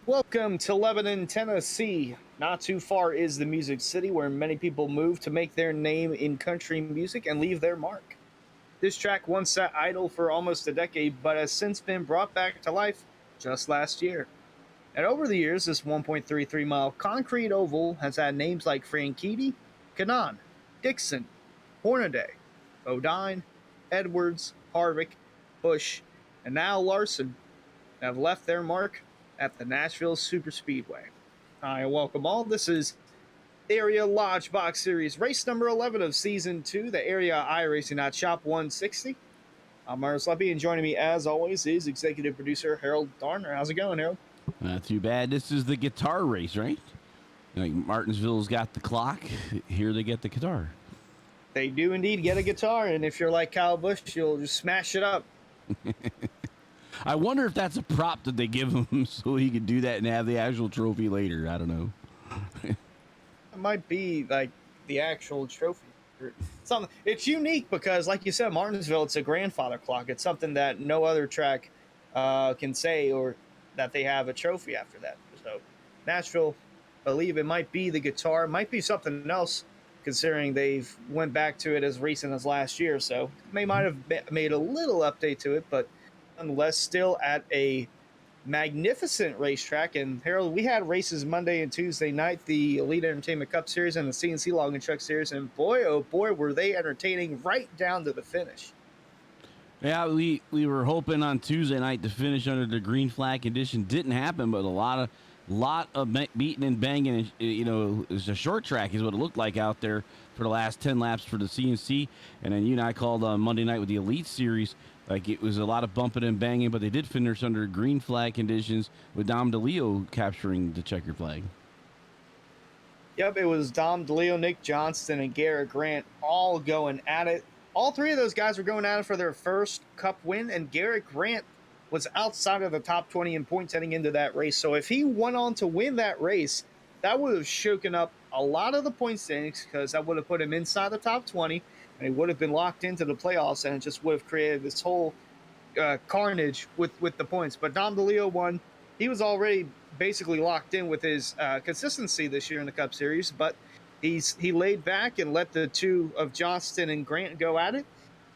Welcome to Lebanon, Tennessee. Not too far is the Music City where many people move to make their name in country music and leave their mark. This track once sat idle for almost a decade, but has since been brought back to life just last year. And over the years, this 1.33-mile concrete oval has had names like Franchitti, Canaan, Dixon, Hornaday, Bodine, Edwards, Harvick, Bush, and now Larson have left their mark at the Nashville Superspeedway. Hi, welcome all. This is Area Lodgebox Series, race number 11 of Season 2, the Area iRacing at Shop 160. I'm Mars Leppy, and joining me, as always, is executive producer Harold Darner. How's it going, Harold? Not too bad. This is the guitar race, right? Like Martinsville's got the clock. Here they get the guitar. They do indeed get a guitar, and if you're like Kyle Busch, you'll just smash it up. I wonder if that's a prop that they give him so he could do that and have the actual trophy later. I don't know. It might be like the actual trophy. Something. It's unique because, like you said, Martinsville, it's a grandfather clock. It's something that no other track can say, or that they have a trophy after that. So Nashville, I believe it might be the guitar. It might be something else, considering they've went back to it as recent as last year. So they might have made a little update to it, but nonetheless, still at a magnificent racetrack. And Harold, we had races Monday and Tuesday night, the Elite Entertainment Cup Series and the CNC Log and Truck Series, and boy, oh boy, were they entertaining right down to the finish. Yeah, we were hoping on Tuesday night to finish under the green flag condition. Didn't happen, but a lot of beating and banging. You know, it was a short track is what it looked like out there for the last 10 laps for the CNC. And then you and I called on Monday night with the Elite Series. Like, it was a lot of bumping and banging, but they did finish under green flag conditions with Dom DeLeo capturing the checker flag. Yep, it was Dom DeLeo, Nick Johnston, and Garrett Grant all going at it. All three of those guys were going at it for their first Cup win, and Garrett Grant was outside of the top 20 in points heading into that race. So if he went on to win that race, that would have shaken up a lot of the point standings, because that would have put him inside the top 20, and he would have been locked into the playoffs, and it just would have created this whole carnage with the points. But Dom DeLeo won. He was already basically locked in with his consistency this year in the Cup Series, but he laid back and let the two of Johnston and Grant go at it,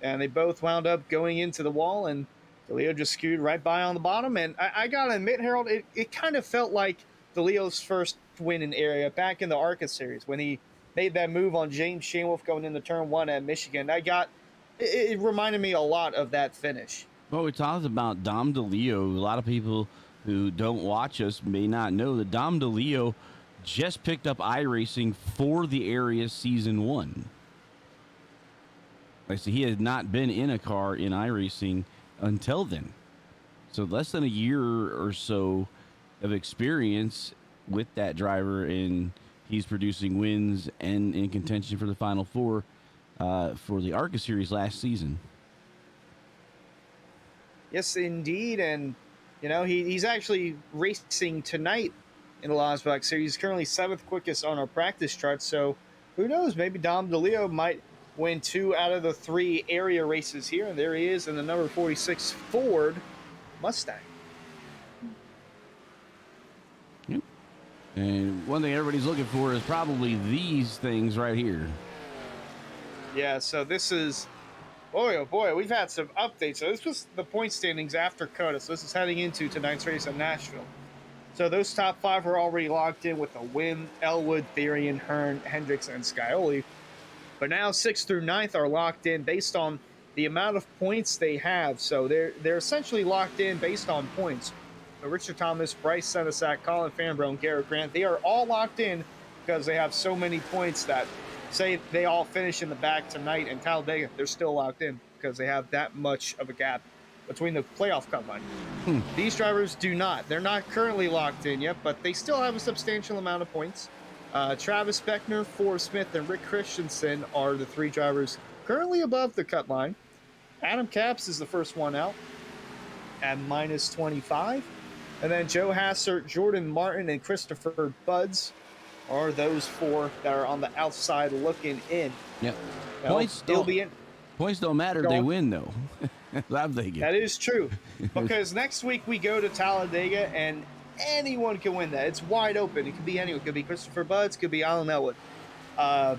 and they both wound up going into the wall, and DeLeo just skewed right by on the bottom. And I gotta admit, Harold, it kind of felt like DeLeo's first win in area back in the ARCA Series when he made that move on James Shanewolf going into turn one at Michigan. It reminded me a lot of that finish. Well, we talked about Dom DeLeo. A lot of people who don't watch us may not know that Dom DeLeo just picked up iRacing for the area season 1. Like, so he had not been in a car in iRacing until then. So less than a year or so of experience with that driver, and he's producing wins and in contention for the Final Four for the ARCA Series last season. Yes, indeed. And, you know, he's actually racing tonight in the Lodgebox Series. He's currently 7th quickest on our practice chart. So who knows? Maybe Dom DeLeo might win 2 out of the 3 area races here. And there he is in the number 46 Ford Mustang. Yep. And one thing everybody's looking for is probably these things right here. Yeah, so this is... Boy, oh boy, we've had some updates. So this was the point standings after COTA. So this is heading into tonight's race in Nashville. So those top 5 are already locked in with a win: Elwood, Therian, Hearn, Hendricks, and Scioli. But now 6th through 9th are locked in based on the amount of points they have. So they're essentially locked in based on points. So Richard Thomas, Bryce Senesac, Colin Fanbro, and Garrett Grant, they are all locked in because they have so many points that, say they all finish in the back tonight in Talladega, they're still locked in because they have that much of a gap between the playoff cut line. These drivers do not. They're not currently locked in yet, but they still have a substantial amount of points. Travis Beckner, Forrest Smith, and Rick Christensen are the 3 drivers currently above the cut line. Adam Capps is the first one out at minus 25. And then Joe Hassert, Jordan Martin, and Christopher Buds are those 4 that are on the outside looking in. Yep. Well, Points don't matter if they win, though. I'm thinking. That is true. Because next week we go to Talladega, and anyone can win that. It's wide open. It could be anyone. It could be Christopher Buds. It could be Alan Elwood. Uh,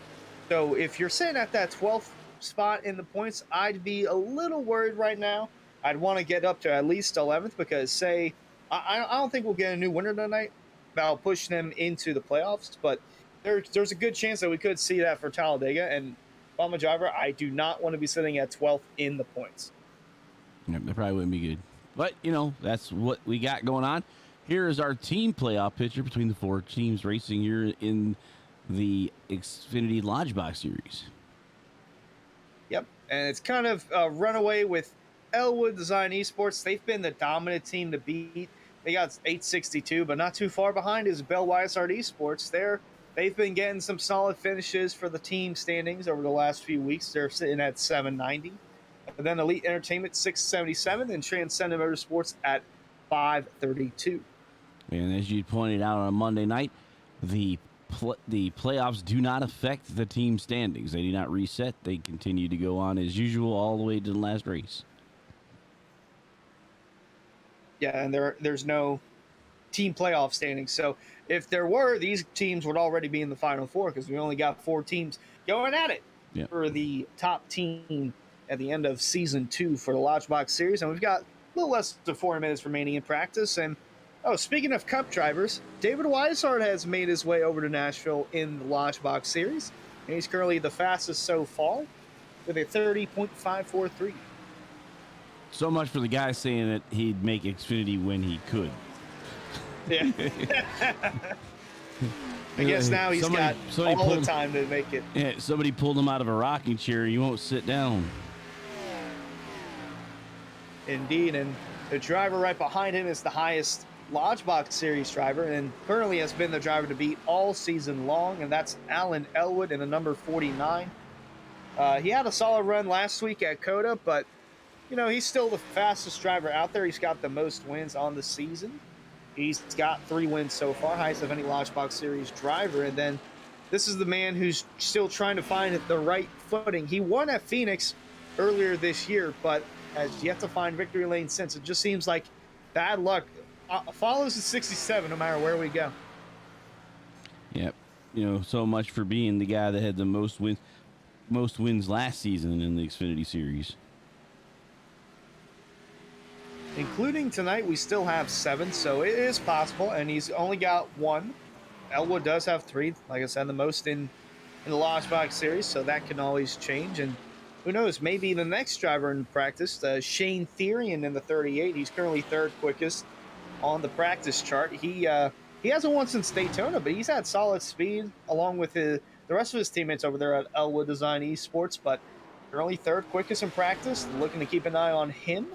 so if you're sitting at that 12th spot in the points, I'd be a little worried right now. I'd want to get up to at least 11th because, say, I don't think we'll get a new winner tonight. That'll push them into the playoffs, but there's a good chance that we could see that for Talladega. And if I'm a driver, I do not want to be sitting at 12th in the points. Yep, that probably wouldn't be good. But, you know, that's what we got going on. Here is our team playoff picture between the 4 teams racing here in the Xfinity Lodgebox Series. Yep, and it's kind of a runaway with Elwood Design Esports. They've been the dominant team to beat. They got 862, but not too far behind is Bell Weishart Esports. They've been getting some solid finishes for the team standings over the last few weeks. They're sitting at 790. And then Elite Entertainment 677 and Transcendent Motorsports at 532. And as you pointed out on Monday night, the playoffs do not affect the team standings. They do not reset. They continue to go on as usual all the way to the last race. Yeah, and there's no team playoff standings. So if there were, these teams would already be in the Final Four because we only got 4 teams going at it for the top team at the end of Season 2 for the Lodgebox Series. And we've got a little less than 4 minutes remaining in practice. And, speaking of Cup drivers, David Weishart has made his way over to Nashville in the Lodgebox Series. And he's currently the fastest so far with a 30.543. So much for the guy saying that he'd make Xfinity when he could. Yeah. I guess now he's got all the time to make it. Yeah, somebody pulled him out of a rocking chair. He won't sit down. Indeed, and the driver right behind him is the highest Lodgebox Series driver and currently has been the driver to beat all season long, and that's Alan Elwood in the number 49. He had a solid run last week at COTA, but he's still the fastest driver out there. He's got the most wins on the season. He's got 3 wins so far, highest of any Lodgebox Series driver. And then this is the man who's still trying to find the right footing. He won at Phoenix earlier this year, but has yet to find victory lane since. It just seems like bad luck follows the 67 no matter where we go. Yep. So much for being the guy that had the most wins last season in the Xfinity Series. Including tonight, we still have 7, so it is possible, and he's only got 1. Elwood does have 3, like I said, the most in the Lodgebox Series, so that can always change. And who knows, maybe the next driver in practice, Shane Therian in the 38, he's currently 3rd quickest on the practice chart. He hasn't won since Daytona, but he's had solid speed along with the rest of his teammates over there at Elwood Design Esports, but they're only 3rd quickest in practice. Looking to keep an eye on him.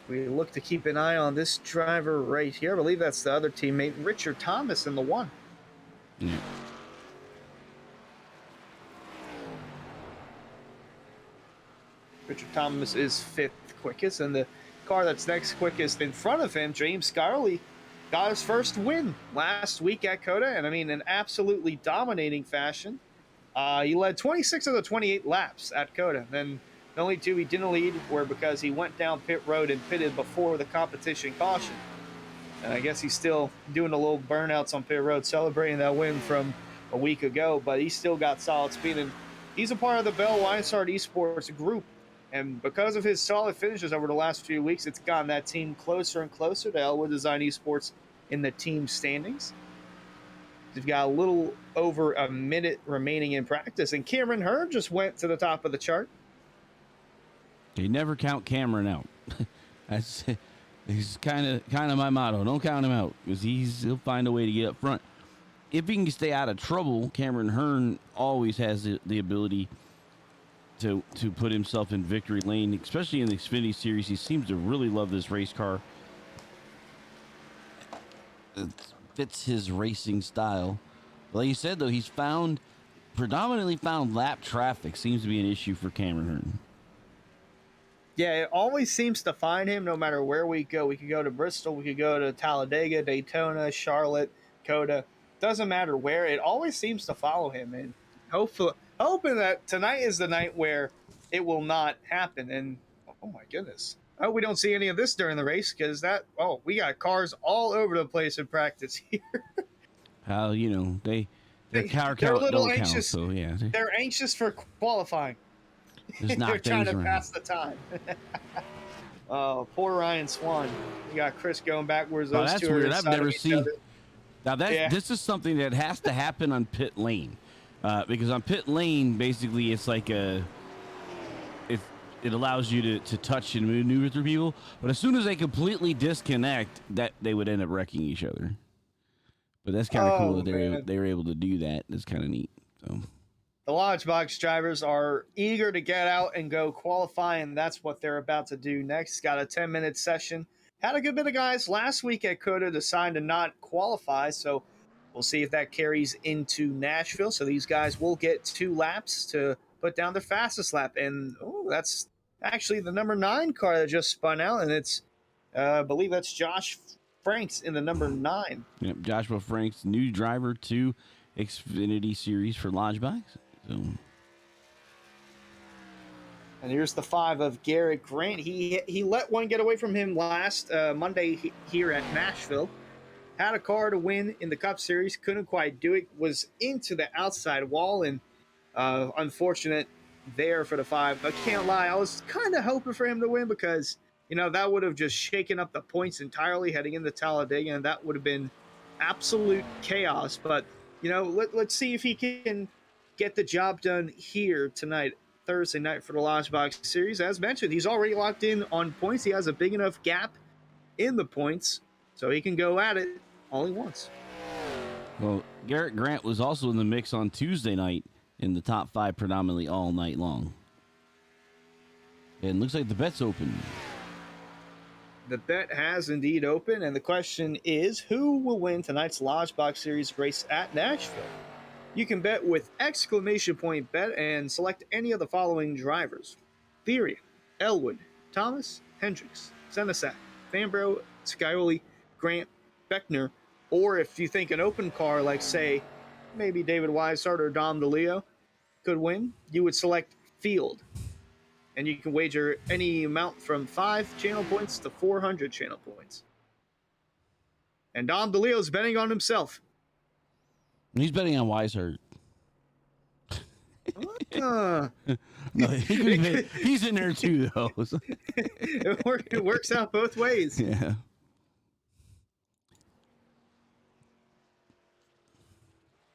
We look to keep an eye on this driver right here. I believe that's the other teammate, Richard Thomas, in the 1. Yeah. Richard Thomas is 5th quickest, and the car that's next quickest in front of him, James Scarley, got his first win last week at COTA, and in absolutely dominating fashion. He led 26 of the 28 laps at COTA. Then the only 2 he didn't lead were because he went down pit road and pitted before the competition caution. And I guess he's still doing a little burnouts on pit road, celebrating that win from a week ago, but he still got solid speed. And he's a part of the Bell Weishart Esports group. And because of his solid finishes over the last few weeks, it's gotten that team closer and closer to Elwood Design Esports in the team standings. They've got a little over a minute remaining in practice, and Cameron Hearn just went to the top of the chart. You never count Cameron out. He's kind of my motto. Don't count him out because he'll find a way to get up front. If he can stay out of trouble, Cameron Hearn always has the ability to put himself in victory lane, especially in the Xfinity Series. He seems to really love this race car. It fits his racing style. Like you said, though, he's predominantly found lap traffic seems to be an issue for Cameron Hearn. Yeah, it always seems to find him no matter where we go. We could go to Bristol, we could go to Talladega, Daytona, Charlotte, COTA. Doesn't matter where. It always seems to follow him. And hoping that tonight is the night where it will not happen. And, oh my goodness. Oh, we don't see any of this during the race because we got cars all over the place in practice here. How their car They're a count little don't count, anxious. so yeah, They're anxious for qualifying. just They're knock trying things to around. pass the time. Oh, poor Ryan Swan. You got Chris going backwards. Well, Those that's two are weird. I've inside of never each seen. other. Now Yeah. this is something that has to happen on pit lane, because on pit lane, basically, it's like it allows you to touch and maneuver through people. But as soon as they completely disconnect, that they would end up wrecking each other. But that's kind of cool Oh that man. they were able to do that. That's kind of neat. So The Lodgebox drivers are eager to get out and go qualify, and that's what they're about to do next. Got a 10-minute session. Had a good bit of guys last week at Coda decide to not qualify, so we'll see if that carries into Nashville. So these guys will get 2 laps to put down their fastest lap, and that's actually the number 9 car that just spun out, and it's I believe that's Josh Franks in the number 9. yep, Joshua Frank's new driver to Xfinity Series for Lodgebox. So And here's the 5 of Garrett Grant. He let one get away from him last Monday here at Nashville. Had a car to win in the Cup Series, couldn't quite do it. Was into the outside wall, and unfortunate there for the 5. I can't lie, I was kind of hoping for him to win because that would have just shaken up the points entirely heading into Talladega, and that would have been absolute chaos. But let's see if he can get the job done here tonight, Thursday night, for the Lodgebox Series. As mentioned, he's already locked in on points. He has a big enough gap in the points, so he can go at it all he wants. well, Garrett Grant was also in the mix on Tuesday night in the top 5 predominantly all night long. And looks like the bet's open. The bet has indeed opened, and the question is, who will win tonight's Lodgebox Series race at Nashville? You can bet with exclamation point bet and select any of the following drivers: Therian, Elwood, Thomas, Hendricks, Senesac, Fambro, Scioli, Grant, Beckner, or if you think an open car like, say, maybe David Weishart or Dom DeLeo could win, you would select Field. And you can wager any amount from 5 channel points to 400 channel points. And Dom DeLeo's betting on himself. He's betting on Weishart. Uh, No, he's in there too, though. it works out both ways. Yeah.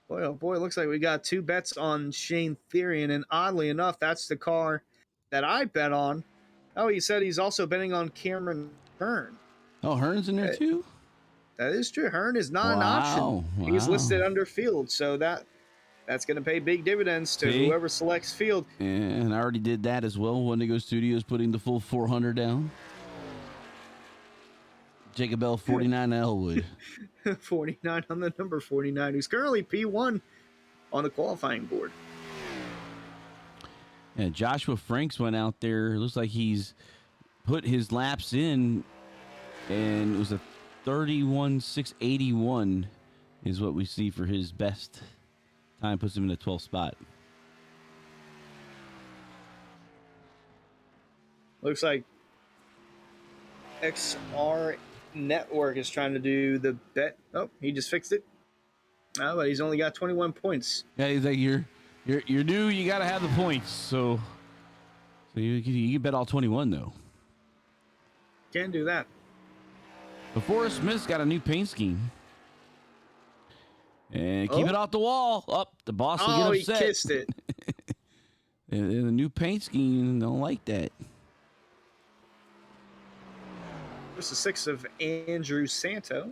Boy, oh boy, looks like we got 2 bets on Shane Therian, and oddly enough, that's the car that I bet on. Oh, he said he's also betting on Cameron Hearn. Oh, Hearn's in there too? That is true. Hearn is not an Wow. option. He's listed under Field, so that's going to pay big dividends to whoever selects Field. And I already did that as well. Wendigo Studios putting the full 400 down. Jacob L. 49 Elwood. 49 on the number 49, who's currently P1 on the qualifying board. Yeah, Joshua Franks went out there. Looks like he's put his laps in, and it was a 31.681 is what we see for his best time. Puts him in the 12th spot. Looks like XR Network is trying to do the bet. Oh, he just fixed it. Oh, but he's only got 21 points. Yeah, he's like, you're new. You got to have the points. So you can bet all 21 though. Can do that. But Forrest Smith's got a new paint scheme. And keep it off the wall. Up, the boss will get upset. He kissed it. And the new paint scheme, don't like that. This is 6 of Andrew Santo.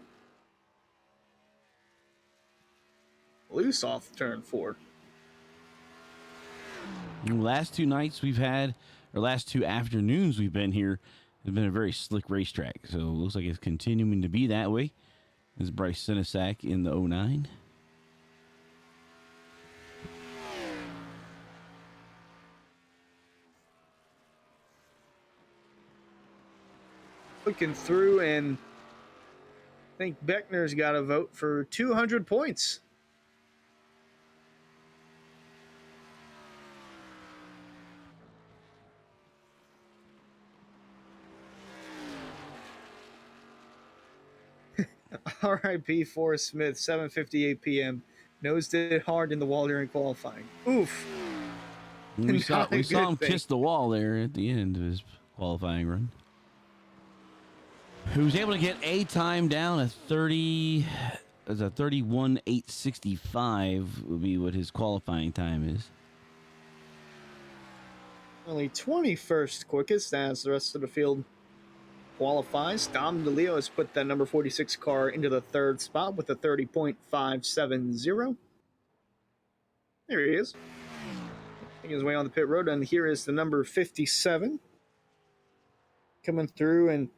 Loose off turn 4. Last 2 nights we've had, or last 2 afternoons we've been here, has been a very slick racetrack. So it looks like it's continuing to be that way. This is Bryce Senesac in the 09. Looking through, and I think Beckner's got a vote for 200 points. R.I.P. Forrest Smith, 7:58 p.m. Nosed it hard in the wall during qualifying. Oof. We saw Not a good him thing. kiss the wall there at the end of his qualifying run. He was able to get a time down a 31.865 would be what his qualifying time is. Only 21st quickest as the rest of the field qualifies. Dom DeLeo has put that number 46 car into the third spot with a 30.570. There he is. Making his way on the pit road, and here is the number 57 coming through and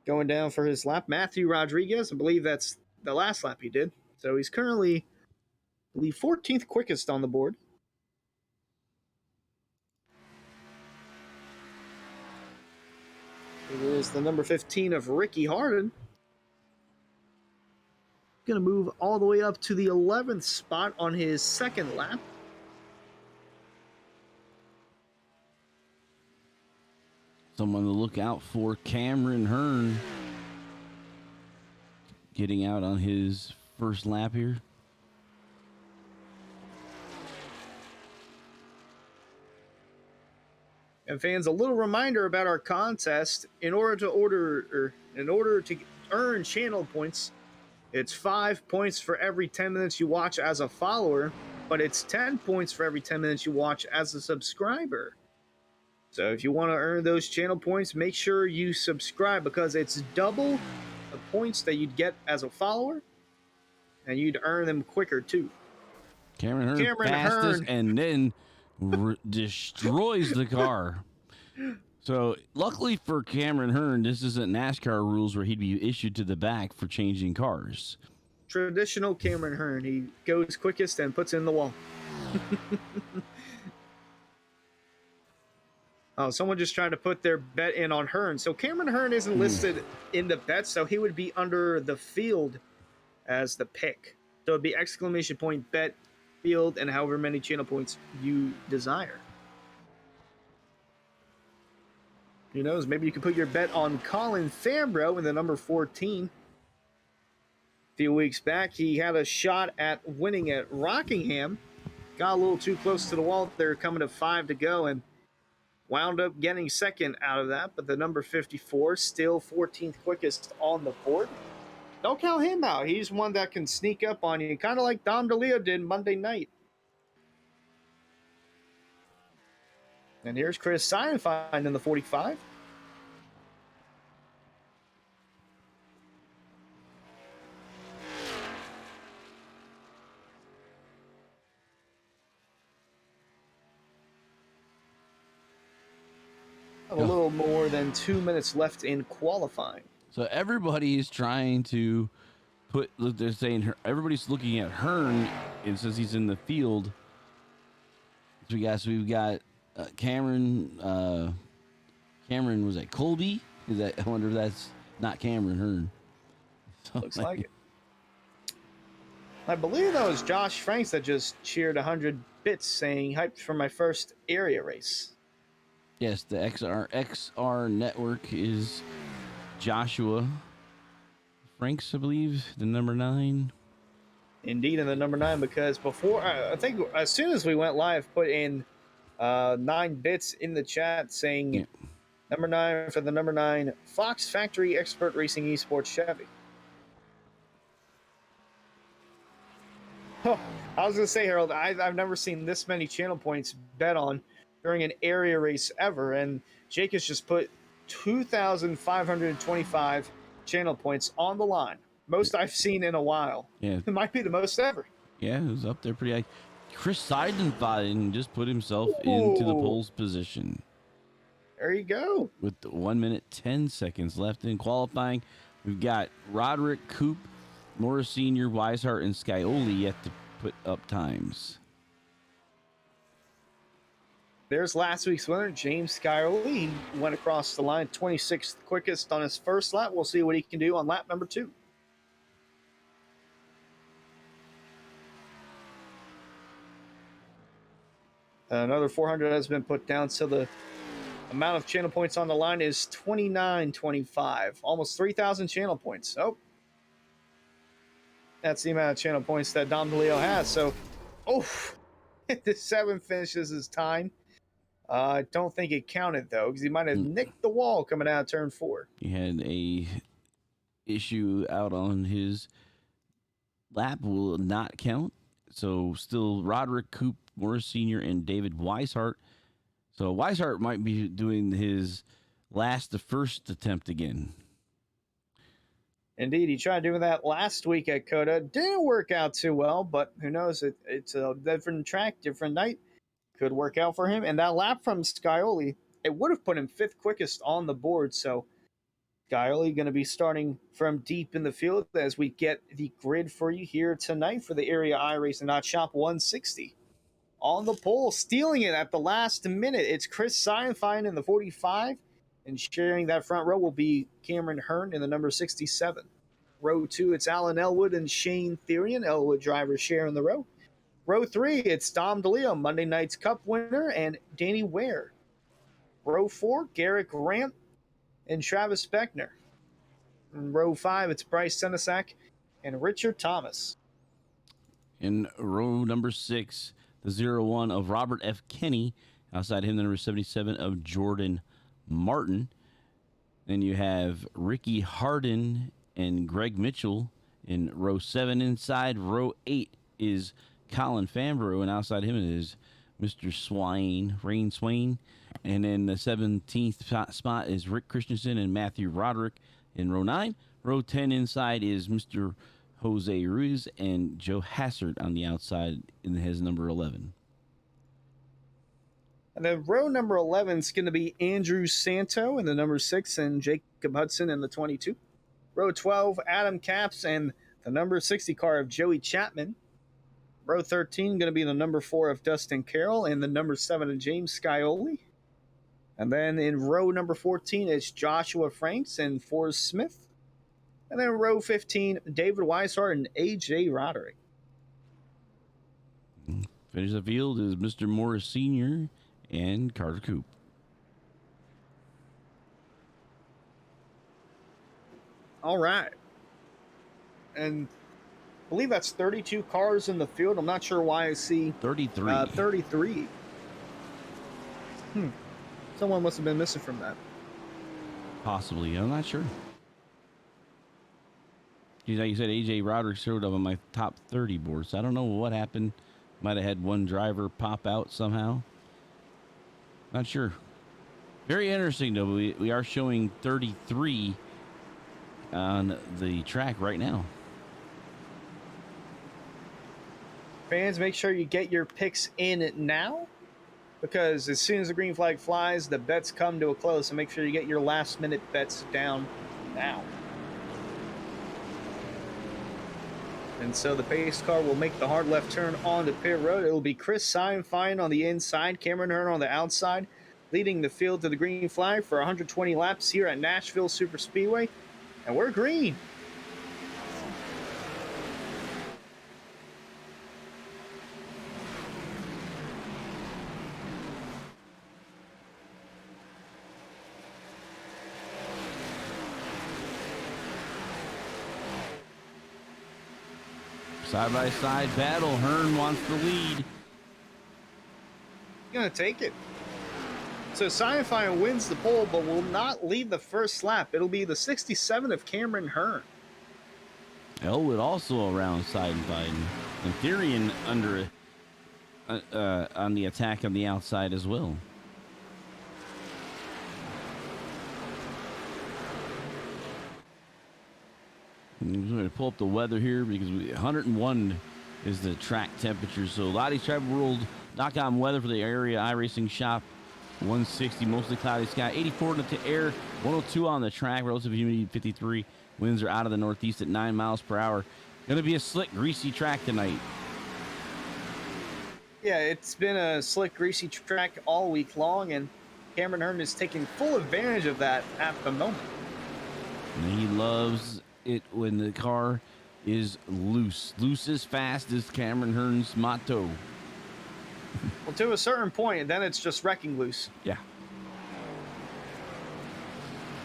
going down for his lap. Matthew Rodriguez, I believe that's the last lap he did. So he's currently, I believe, 14th quickest on the board. It is the number 15 of Ricky Harden. Going to move all the way up to the 11th spot on his second lap. Someone to look out for, Cameron Hearn, getting out on his first lap here. And fans, a little reminder about our contest. In order to earn channel points, it's 5 points for every 10 minutes you watch as a follower, but it's 10 points for every 10 minutes you watch as a subscriber. So if you want to earn those channel points, make sure you subscribe, because it's double the points that you'd get as a follower, and you'd earn them quicker too. Cameron Hearn fastest and then destroys the car. So luckily for Cameron Hearn, this isn't NASCAR rules where he'd be issued to the back for changing cars. Traditional Cameron Hearn. He goes quickest and puts in the wall. Oh, someone just trying to put their bet in on Hearn. So Cameron Hearn isn't listed in the bet, so he would be under the field as the pick. So it'd be exclamation point bet field and however many channel points you desire. Who knows? Maybe you could put your bet on Colin Fambro in the number 14. A few weeks back, he had a shot at winning at Rockingham. Got a little too close to the wall there, coming to 5 to go, and wound up getting second out of that. But the number 54, still 14th quickest on the board. Don't count him out. He's one that can sneak up on you, kind of like Dom DeLeo did Monday night. And here's Chris Seinfeld in the 45. A little more than 2 minutes left in qualifying. So everybody is trying to they're saying everybody's looking at Hearn and says he's in the field. So we've got Cameron. Cameron, was that Colby? I wonder if that's not Cameron Hearn. So, looks like it. I believe that was Josh Franks that just cheered 100 bits saying hyped for my first area race. Yes, the XR network is Joshua Franks, I believe, the number 9. Indeed, in the number 9, because before, I think as soon as we went live, put in 9 bits in the chat saying number 9 for the number 9 Fox Factory Expert Racing Esports Chevy. Oh, I was going to say, Harold, I've never seen this many channel points bet on during an area race ever, and Jake has just put 2,525 channel points on the line. Most I've seen in a while. Yeah. It might be the most ever. Yeah, it was up there pretty high. Chris Seidenfaden just put himself into the pole's position. There you go. With 1 minute, 10 seconds left in qualifying. We've got Roderick, Coop, Morris Sr., Weishart, and Scioli yet to put up times. There's last week's winner, James Scioli. He went across the line 26th quickest on his first lap. We'll see what he can do on lap number 2. Another 400 has been put down, so the amount of channel points on the line is 2925, almost 3,000 channel points. Oh, That's the amount of channel points that Dom DeLeo has. So, oh, the 7 finishes his time. I don't think it counted though, because he might have Mm, nicked the wall coming out of turn 4. He had a issue out on his lap, will not count. So still Roderick, Coop, Morris Sr., and David Weishart. So Weishart might be doing his the first attempt again. Indeed, he tried doing that last week at Coda. Didn't work out too well, but who knows? It's a different track, different night. Could work out for him. And that lap from Scioli, it would have put him 5th quickest on the board. So Scioli going to be starting from deep in the field as we get the grid for you here tonight for the Area iRacing Not Shop 160. On the pole, stealing it at the last minute. It's Chris Seinfeld in the 45. And sharing that front row will be Cameron Hearn in the number 67. Row 2, it's Alan Elwood and Shane Therian. Elwood drivers sharing the row. Row 3, it's Dom DeLeo, Monday Night's Cup winner, and Danny Ware. Row 4, Garrick Ramp and Travis Beckner. In row 5, it's Bryce Senesac and Richard Thomas. In row number 6, the 01 of Robert F. Kenny. Outside him, the number 77 of Jordan Martin. Then you have Ricky Harden and Greg Mitchell in row 7. Inside row 8 is Colin Fambrough, and outside him is Mr. Rain Swain. And then the 17th spot is Rick Christensen and Matthew Roderick in row 9. Row 10 inside is Mr. Jose Ruiz and Joe Hassard on the outside in his number 11. And then row number 11 is going to be Andrew Santo in the number 6 and Jacob Hudson in the 22. Row 12, Adam Capps and the number 60 car of Joey Chapman. Row 13 going to be the number 4 of Dustin Carroll and the number 7 of James Scioli. And then in row number 14, it's Joshua Franks and Forrest Smith. And then row 15, David Weishart and A.J. Roderick. Finish the field is Mr. Morris Sr. and Carter Coop. All right. And I believe that's 32 cars in the field. I'm not sure why I see 33. 33. Someone must have been missing from that. Possibly. I'm not sure. Like you said, AJ Roderick showed up on my top 30 board, so I don't know what happened. Might have had one driver pop out somehow. Not sure. Very interesting, though. We are showing 33 on the track right now. Fans, make sure you get your picks in now, because as soon as the green flag flies, the bets come to a close. So make sure you get your last minute bets down now. And so the pace car will make the hard left turn onto pit road. It will be Chris Seinfeld on the inside, Cameron Hearn on the outside, leading the field to the green flag for 120 laps here at Nashville Super Speedway. And we're green. Side-by-side battle. Hearn wants the lead. Gonna take it. So Seinfeld wins the pole, but will not lead the first lap. It'll be the 67 of Cameron Hearn. Elwood also around Seidenfeld. And Therian under on the attack on the outside as well. I'm going to pull up the weather here because 101 is the track temperature. So Lottie's Travel World .com weather for the area iRacing shop. 160, mostly cloudy sky. 84 in the air, 102 on the track. Relative humidity 53. Winds are out of the northeast at 9 miles per hour. Going to be a slick, greasy track tonight. Yeah, it's been a slick, greasy track all week long, and Cameron Hearn is taking full advantage of that at the moment. And he loves it when the car is loose. Loose as fast as Cameron Hearn's motto. Well, to a certain point, then it's just wrecking loose. Yeah.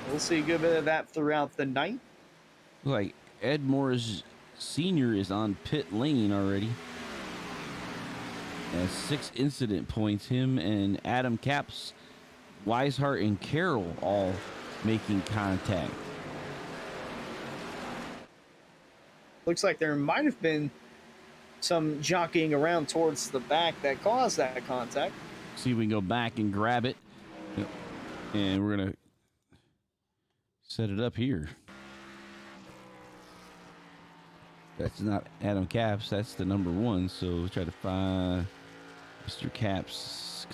We'll see a good bit of that throughout the night. Like Ed Morris Sr. is on pit lane already. Has 6 incident points. Him and Adam Capps, Weishart, and Carroll all making contact. Looks like there might have been some jockeying around towards the back that caused that contact. See if we can go back and grab it. Yep. And we're going to set it up here. That's not Adam Capps. That's the number 1. So we'll try to find Mr. Capps.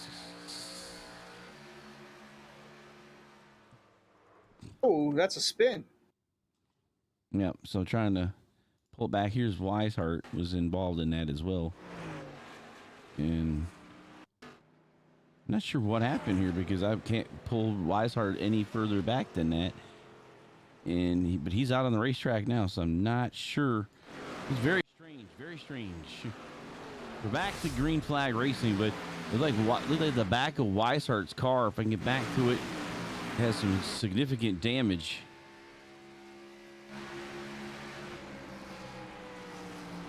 Oh, that's a spin. Yep. So trying to pull it back. Here's Weishart was involved in that as well. And I'm not sure what happened here because I can't pull Weishart any further back than that. But he's out on the racetrack now, so I'm not sure. It's very strange, very strange. We're back to green flag racing, but look like the back of Weishart's car. If I can get back to it, has some significant damage.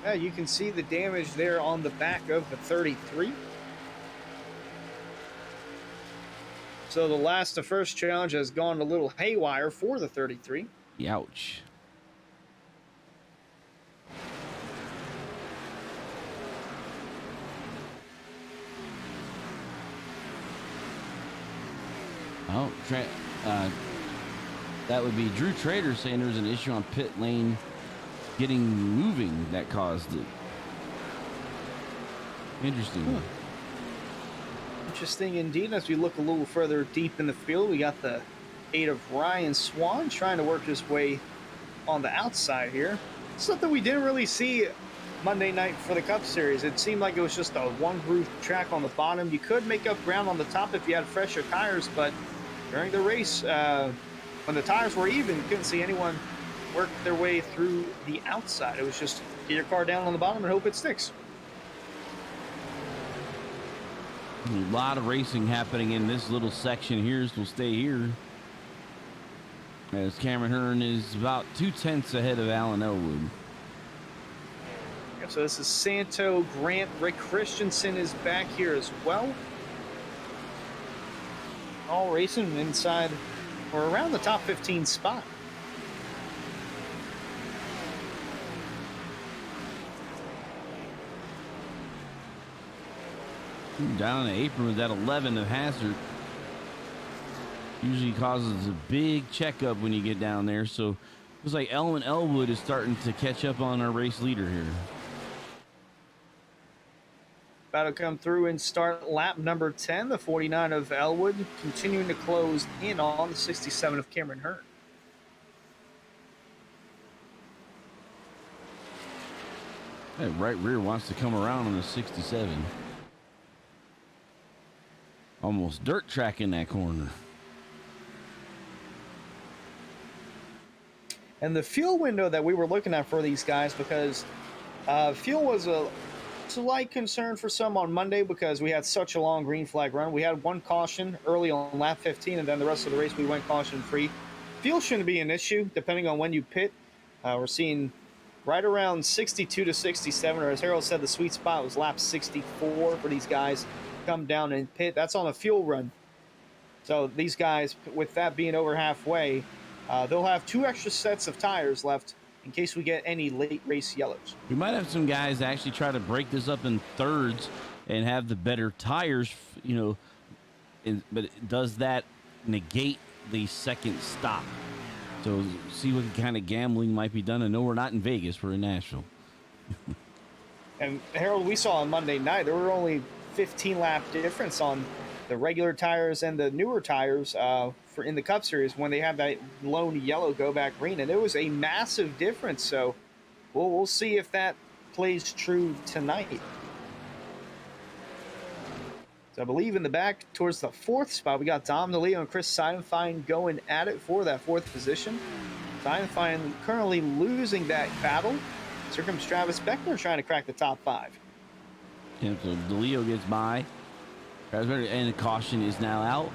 Yeah, you can see the damage there on the back of the 33. So the last to first challenge has gone a little haywire for the 33. Ouch. Oh, that would be Drew Trader saying there's an issue on pit lane getting moving that caused it. Interesting. Huh. Interesting indeed. As we look a little further deep in the field, we got the 8 of Ryan Swan trying to work his way on the outside here. Something we didn't really see Monday night for the Cup Series. It seemed like it was just a one-groove track on the bottom. You could make up ground on the top if you had fresher tires, but during the race, when the tires were even, you couldn't see anyone work their way through the outside. It was just get your car down on the bottom and hope it sticks. A lot of racing happening in this little section here, so we'll stay here. As Cameron Hearn is about 2/10 ahead of Alan Elwood. So this is Santo Grant. Rick Christensen is back here as well. All racing inside or around the top 15 spot. Down in the apron with that 11 of Hazard. Usually causes a big checkup when you get down there. So it looks like Alan Elwood is starting to catch up on our race leader here. About to come through and start lap number 10, the 49 of Elwood, continuing to close in on the 67 of Cameron Hearn. That right rear wants to come around on the 67. Almost dirt track in that corner. And the fuel window that we were looking at for these guys, because fuel was a slight concern for some on Monday because we had such a long green flag run. We had one caution early on lap 15, and then the rest of the race we went caution free. Fuel shouldn't be an issue depending on when you pit. We're seeing right around 62 to 67, or as Harold said, the sweet spot was lap 64 for these guys come down and pit. That's on a fuel run. So these guys, with that being over halfway, they'll have 2 extra sets of tires left in case we get any late race yellows. We might have some guys actually try to break this up in thirds and have the better tires, you know, but does that negate the second stop? So see what kind of gambling might be done. I know we're not in Vegas, we're in Nashville. And Harold, we saw on Monday night, there were only 15 lap difference on the regular tires and the newer tires for in the Cup Series when they had that lone yellow go back green, and it was a massive difference. So we'll see if that plays true tonight. So I believe in the back towards the 4th spot, we got Dom DeLeo and Chris Seidenfein going at it for that 4th position. Seidenfein currently losing that battle. Here comes Travis Beckner trying to crack the top 5. Yeah, so DeLeo gets by. And the caution is now out.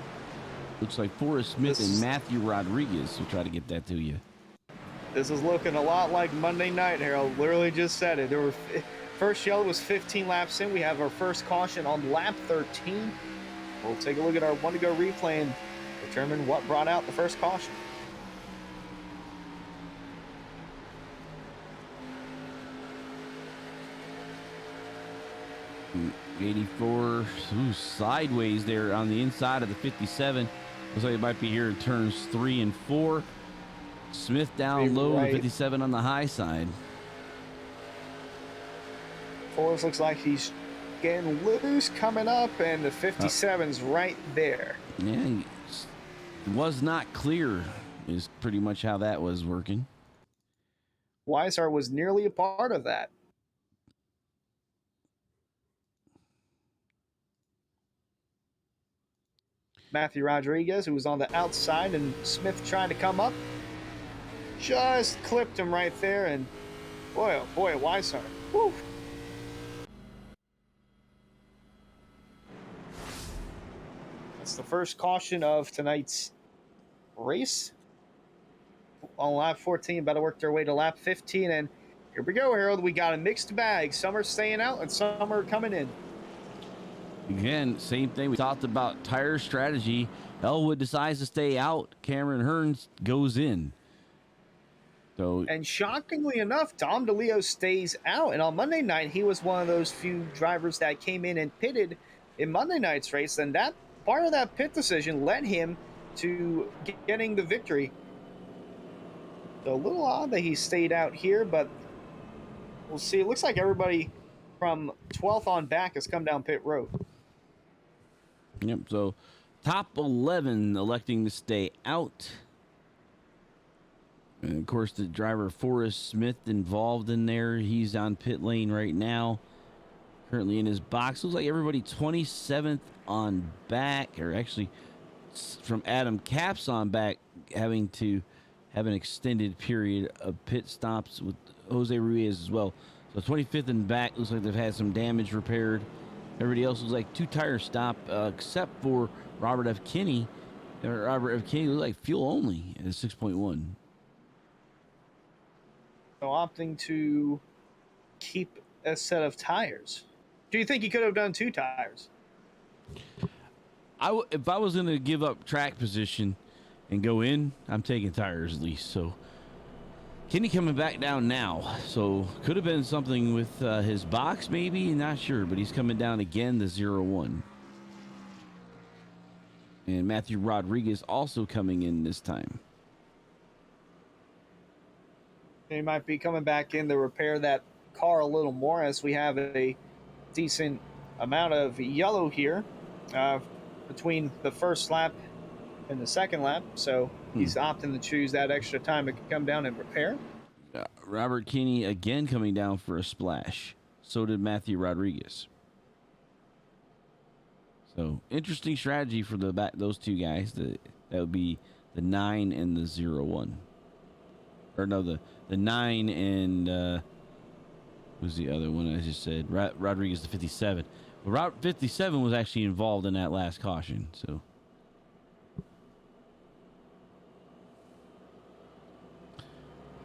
Looks like Forrest Smith and Matthew Rodriguez will try to get that to you. This is looking a lot like Monday night, Harold. Literally just said it. First yellow was 15 laps in. We have our first caution on lap 13. We'll take a look at our one-to-go replay and determine what brought out the first caution. 84, sideways there on the inside of the 57. Looks like it might be here in turns 3 and 4. Smith down low, right. 57 on the high side. Forrest looks like he's getting loose coming up, and the 57's right there. Yeah, he was not clear is pretty much how that was working. Weisar was nearly a part of that. Matthew Rodriguez, who was on the outside, and Smith trying to come up, just clipped him right there, and boy, oh boy, Weisar. Woo. That's the first caution of tonight's race. On lap 14, about to work their way to lap 15, and here we go, Harold. We got a mixed bag. Some are staying out, and some are coming in. Again, same thing. We talked about tire strategy. Elwood decides to stay out. Cameron Hearns goes in. And shockingly enough, Dom DeLeo stays out. And on Monday night, he was one of those few drivers that came in and pitted in Monday night's race. And that part of that pit decision led him to getting the victory. So a little odd that he stayed out here, but we'll see. It looks like everybody from 12th on back has come down pit road. Yep, so top 11 electing to stay out. And of course, the driver Forrest Smith involved in there. He's on pit lane right now, currently in his box. Looks like everybody 27th on back, or actually from Adam Capps on back, having to have an extended period of pit stops with Jose Ruiz as well. So 25th and back, looks like they've had some damage repaired. Everybody else was like 2 tire stop, except for Robert F. Kinney. Robert F. Kinney was like fuel only at 6.1. So opting to keep a set of tires. Do you think he could have done 2 tires? If I was going to give up track position and go in, I'm taking tires at least. So Kinney coming back down now, so could have been something with his box, maybe, not sure, but he's coming down again to 0-1. And Matthew Rodriguez also coming in this time. He might be coming back in to repair that car a little more, as we have a decent amount of yellow here between the first lap and the second lap, so he's opting to choose that extra time to come down and repair. Robert Kinney again coming down for a splash. So did Matthew Rodriguez. So interesting strategy for those 2 guys. That would be the 9 and the 0-1. Or no, the 9 and who's the other one I just said? Rodriguez, the 57. Well, 57 was actually involved in that last caution, so.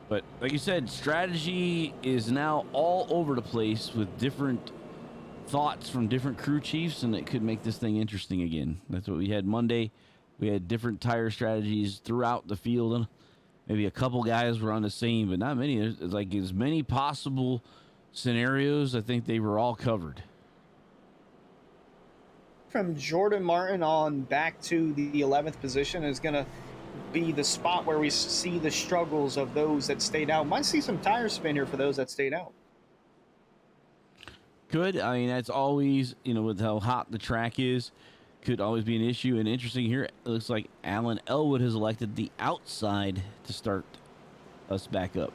But like you said, strategy is now all over the place with different thoughts from different crew chiefs, and it could make this thing interesting again. That's what we had Monday. We had different tire strategies throughout the field, and maybe a couple guys were on the same, but not many. There's like as many possible scenarios. I think they were all covered. From Jordan Martin on back to the 11th position is going to be the spot where we see the struggles of those that stayed out. Might see some tire spin here for those that stayed out. Good. I mean, that's always, with how hot the track is, could always be an issue. And interesting here, it looks like Alan Elwood has elected the outside to start us back up.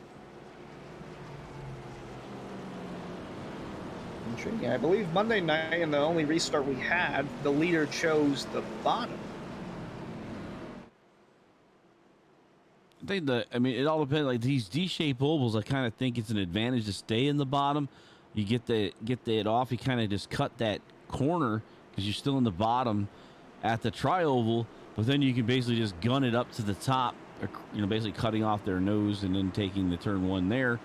Intriguing. I believe Monday night, and the only restart we had, the leader chose the bottom. I think it all depends. Like these D-shaped ovals, I kind of think it's an advantage to stay in the bottom. You get that off. You kind of just cut that corner because you're still in the bottom at the tri-oval, but then you can basically just gun it up to the top basically cutting off their nose and then taking the turn one there.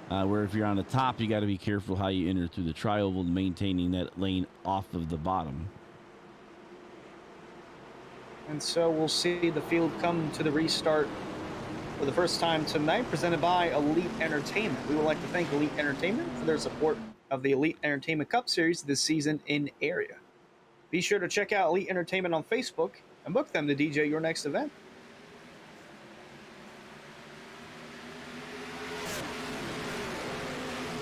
Where if you're on the top, you got to be careful how you enter through the tri-oval, maintaining that lane off of the bottom. And so we'll see the field come to the restart for the first time tonight, presented by Elite Entertainment. We would like to thank Elite Entertainment for their support of the Elite Entertainment Cup Series this season in area. Be sure to check out Elite Entertainment on Facebook and book them to DJ your next event.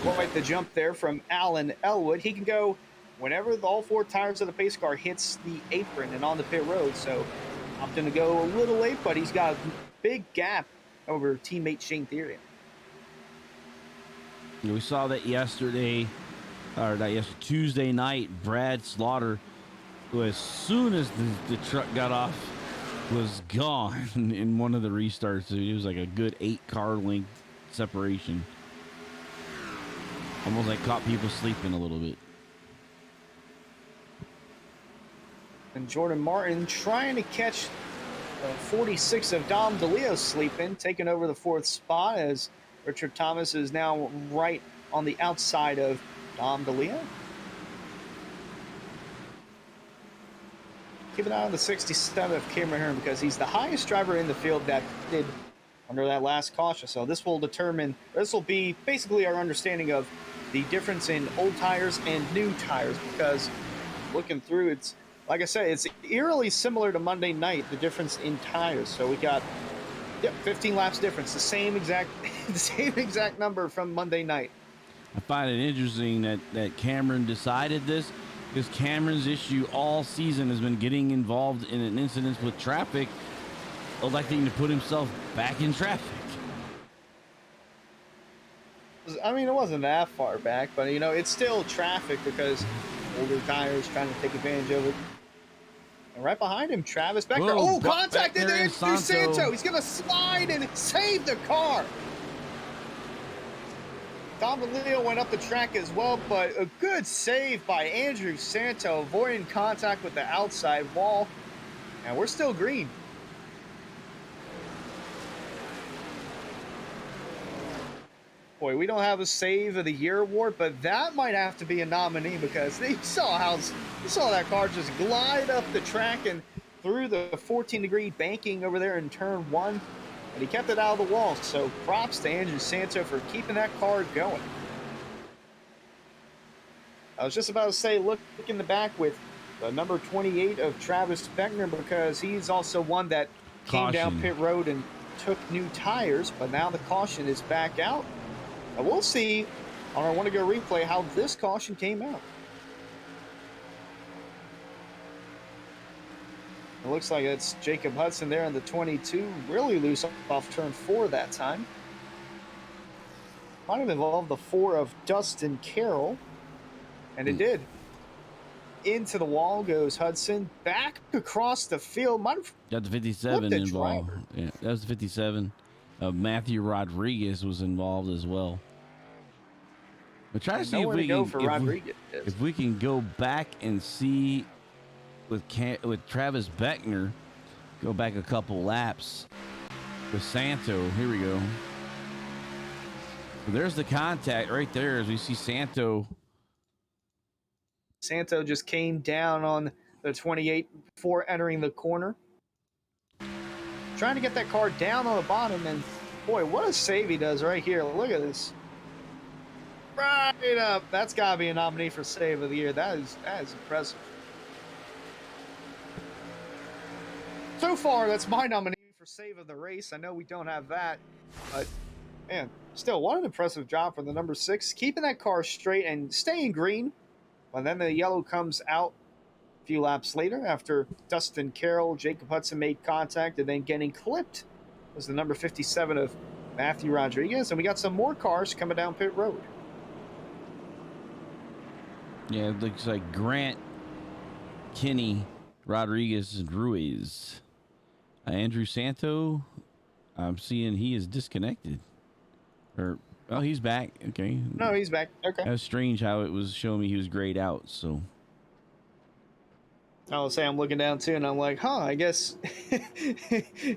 Quite the jump there from Alan Elwood. He can go whenever all four tires of the pace car hits the apron and on the pit road. So opting to go a little late, but he's got a big gap over teammate Shane Therian. We saw that yesterday, or not yesterday, Tuesday night. Brad Slaughter, who as soon as the truck got off, was gone in one of the restarts. It was like a good 8-car length separation. Almost like caught people sleeping a little bit. And Jordan Martin trying to catch 46 of Dom DeLeo sleeping, taking over the 4th spot as Richard Thomas is now right on the outside of Dom DeLeo. Keep an eye on the 67 of Cameron Hearn because he's the highest driver in the field that did under that last caution. So this will be basically our understanding of the difference in old tires and new tires, because looking through, it's like I said, it's eerily similar to Monday night, the difference in tires. So we got 15 laps difference, the same exact number from Monday night. I find it interesting that Cameron decided this, because Cameron's issue all season has been getting involved in an incident with traffic, electing to put himself back in traffic. I mean, it wasn't that far back, but it's still traffic because older tires trying to take advantage of it. And right behind him, Travis Beckner. Whoa, Contacted Beckner Andrew Santo. He's going to slide and save the car. Dom DeLeo went up the track as well, but a good save by Andrew Santo, avoiding contact with the outside wall. And we're still green. Boy, we don't have a Save of the Year award, but that might have to be a nominee, because you saw that car just glide up the track and through the 14-degree banking over there in turn 1, and he kept it out of the wall. So props to Andrew Santo for keeping that car going. I was just about to say, look in the back with the number 28 of Travis Beckner, because he's also one that came down pit road and took new tires, but now the caution is back out. And we'll see on our Want to Go replay how this caution came out. It looks like it's Jacob Hudson there in the 22, really loose off turn 4 that time. Might have involved the 4 of Dustin Carroll, and it did. Into the wall goes Hudson, back across the field. Might have got the 57 involved. Yeah, that was the 57. Matthew Rodriguez was involved as well. But try to see if we can go back and see with Travis Beckner, go back a couple laps with Santo. Here we go. So there's the contact right there as we see Santo. Santo just came down on the 28 before entering the corner. Trying to get that car down on the bottom, and boy, what a save he does right here. Look at this. Right up. That's got to be a nominee for Save of the Year. That is impressive. So far, that's my nominee for Save of the Race. I know we don't have that, but man, still, what an impressive job from the number 6, keeping that car straight and staying green. But then the yellow comes out a few laps later after Dustin Carroll, Jacob Hudson made contact, and then getting clipped was the number 57 of Matthew Rodriguez. And we got some more cars coming down pit road. Yeah, it looks like Grant, Kenny, Rodriguez, and Ruiz. Andrew Santo, I'm seeing he is disconnected. Oh, he's back. Okay. No, he's back. Okay. That's strange how it was showing me he was grayed out. So I was saying I'm looking down too, and I'm like, huh, I guess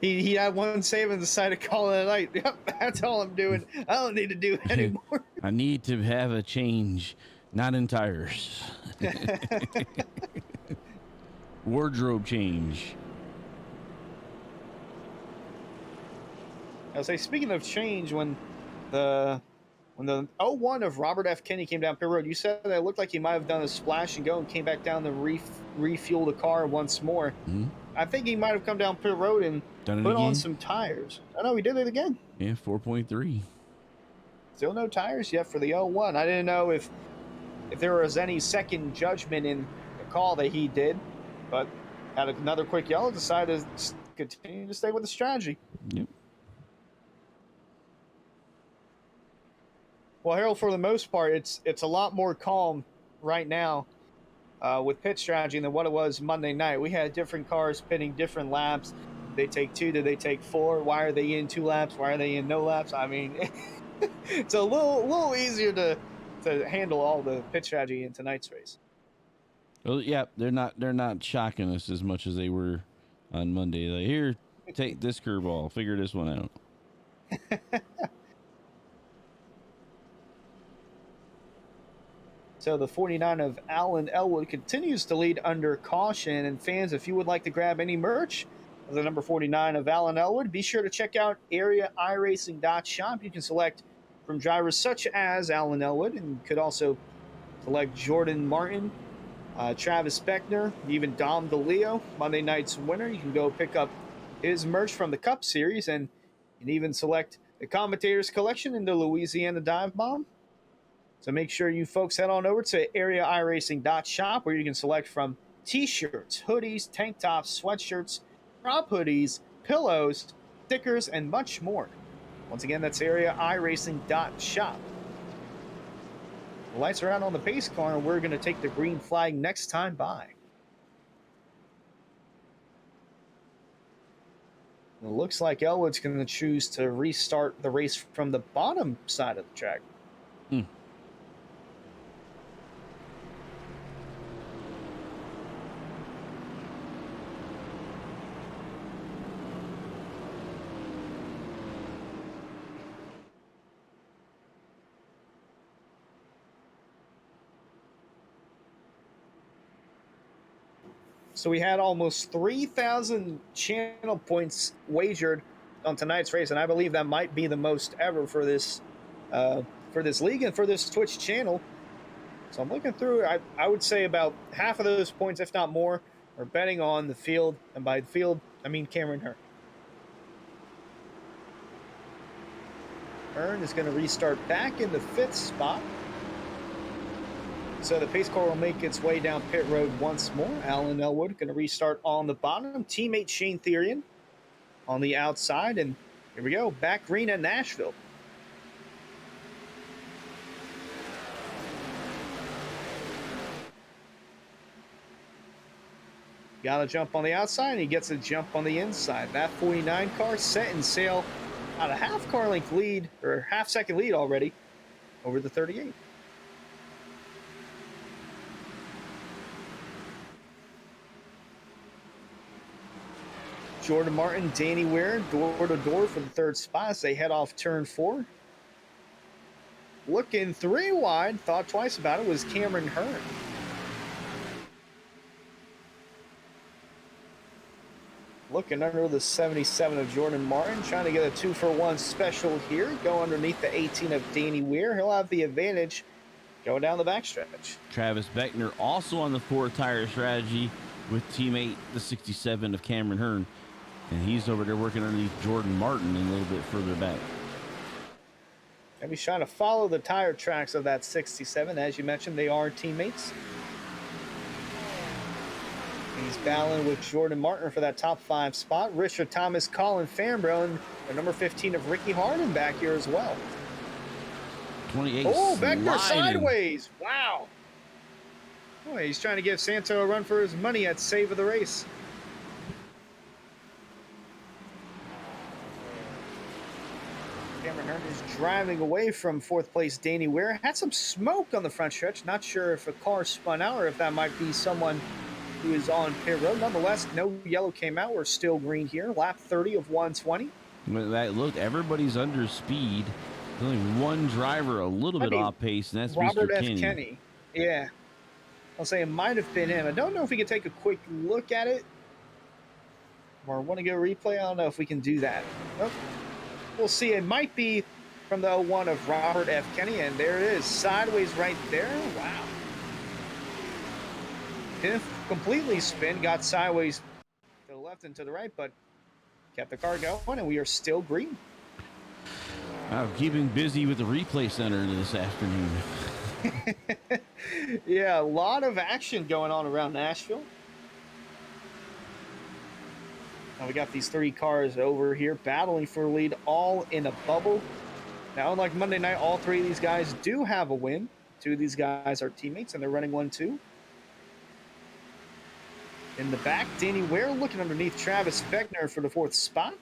he had one save and decided to call it a night. Yep, that's all I'm doing. I don't need to do anymore. I need to have a change, not in tires. Wardrobe change. I was say, speaking of change, the when the '01 of Robert F. Kennedy came down pit road, you said that it looked like he might have done a splash and go and came back down to refuel the car once more. Hmm. I think he might have come down pit road and Done it put on again? some tires. I know he did it again. Yeah, 4.3. Still no tires yet for the '01. I didn't know if there was any second judgment in the call that he did, but had another quick yellow, decided to continue to stay with the strategy. Yep. Well, Harold, for the most part, it's a lot more calm right now with pit strategy than what it was Monday night. We had different cars pitting different laps. Did they take two? Did they take four? Why are they in 2 laps? Why are they in no laps? I mean, it's a little easier to handle all the pit strategy in tonight's race. Well, yeah, they're not shocking us as much as they were on Monday. Like, here, take this curveball, figure this one out. So the 49 of Alan Elwood continues to lead under caution. And fans, if you would like to grab any merch of the number 49 of Alan Elwood, be sure to check out areiiracing.shop. You can select from drivers such as Alan Elwood, and could also select Jordan Martin, Travis Beckner, even Dom DeLeo, Monday night's winner. You can go pick up his merch from the Cup Series, and you can even select the Commentators Collection in the Louisiana Dive Bomb. So make sure you folks head on over to areiiracing.shop, where you can select from t-shirts, hoodies, tank tops, sweatshirts, prop hoodies, pillows, stickers, and much more. Once again, that's areiiracing.shop. The lights are out on the pace car, and we're going to take the green flag next time by. It looks like Elwood's going to choose to restart the race from the bottom side of the track. Hmm. So we had almost 3,000 channel points wagered on tonight's race, and I believe that might be the most ever for this league and for this Twitch channel. So I'm looking through. I would say about half of those points, if not more, are betting on the field, and by the field I mean Cameron Hearn. Hearn is going to restart back in the 5th spot. So the pace car will make its way down pit road once more. Alan Elwood going to restart on the bottom. Teammate Shane Therian on the outside. And here we go. Back green at Nashville. Got a jump on the outside, and he gets a jump on the inside. That 49 car set and sail out a half car length lead, or half second lead already, over the 38. Jordan Martin, Danny Ware, door to door for the 3rd spot as they head off turn 4. Looking 3 wide, thought twice about it, was Cameron Hearn. Looking under the 77 of Jordan Martin, trying to get a 2-for-1 special here. Go underneath the 18 of Danny Weir. He'll have the advantage going down the backstretch. Travis Beckner also on the 4-tire strategy with teammate the 67 of Cameron Hearn. And he's over there working underneath Jordan Martin a little bit further back. And he's trying to follow the tire tracks of that 67. As you mentioned, they are teammates. He's battling with Jordan Martin for that top 5 spot. Richard Thomas, Colin Fambro, and the number 15 of Ricky Harden back here as well. 28. Oh, Beckner sliding. sideways. Wow. Boy, he's trying to give Santo a run for his money at save of the race. Cameron Hearn is driving away from 4th place Danny Ware. Had some smoke on the front stretch. Not sure if a car spun out or if that might be someone who is on pit road. Nonetheless, no yellow came out. We're still green here. Lap 30 of 120. That look, everybody's under speed. There's only one driver a little Might bit be off pace, and that's Robert Mr. F. Kinney. Kenny. Yeah. I'll say it might have been him. I don't know if we can take a quick look at it. Or want to go replay? I don't know if we can do that. Nope. We'll see. It might be from the 01 of Robert F. Kenny, and there it is. Sideways right there. Wow. Didn't completely spin, got sideways to the left and to the right, but kept the car going, and we are still green. Keeping busy with the replay center this afternoon. Yeah, a lot of action going on around Nashville. Now we got these 3 cars over here battling for lead, all in a bubble. Now, unlike Monday night, all 3 of these guys do have a win. 2 of these guys are teammates, and they're running 1-2. In the back, Danny Ware looking underneath Travis Beckner for the 4th spot.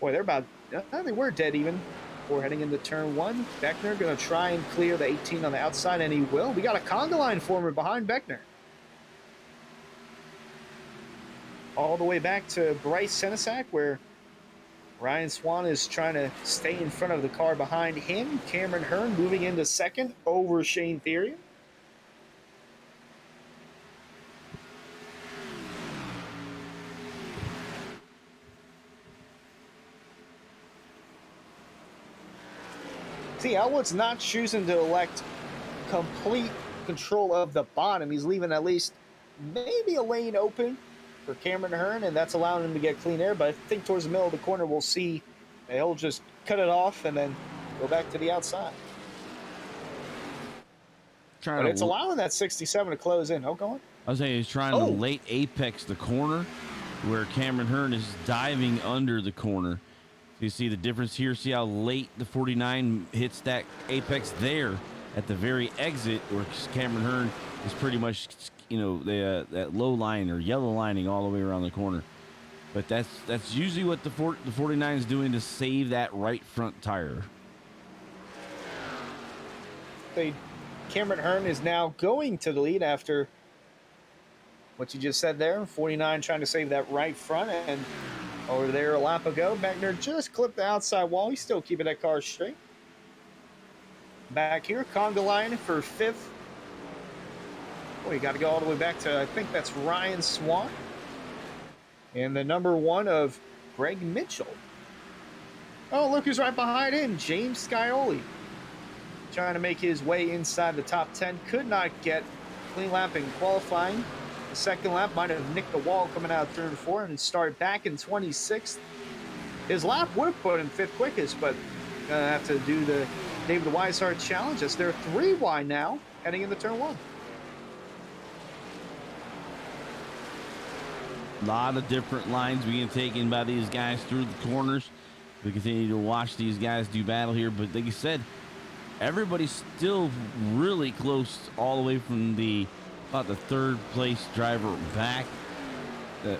Boy, they were dead even before heading into turn 1. Beckner going to try and clear the 18 on the outside, and he will. We got a conga line former behind Beckner. All the way back to Bryce Senesac, where Ryan Swan is trying to stay in front of the car behind him. Cameron Hearn moving into second over Shane Therian. See, Elwood's not choosing to elect complete control of the bottom. He's leaving at least maybe a lane open for Cameron Hearn, and that's allowing him to get clean air. But I think towards the middle of the corner, we'll see he'll just cut it off and then go back to the outside. But it's allowing that 67 to close in. Oh, go on. I was saying he's trying to late apex the corner where Cameron Hearn is diving under the corner. So you see the difference here. See how late the 49 hits that apex there at the very exit, where Cameron Hearn is pretty much, that low line or yellow lining all the way around the corner. But that's usually what the 49 is doing to save that right front tire. Cameron Hearn is now going to the lead after what you just said there. 49 trying to save that right front, and over there a lap ago, Beckner just clipped the outside wall. He's still keeping that car straight. Back here, conga line for 5th. Well, you got to go all the way back to, I think that's Ryan Swan. And the number 1 of Greg Mitchell. Oh, look who's right behind him, James Scioli. Trying to make his way inside the top 10. Could not get clean lap in qualifying. The second lap might have nicked the wall coming out of turn 4 and start back in 26th. His lap would have put him 5th quickest, but gonna have to do the David Weishart challenge as they're 3 wide now heading into turn 1. A lot of different lines being taken by these guys through the corners. We continue to watch these guys do battle here, but like you said, everybody's still really close all the way from about the 3rd place driver back.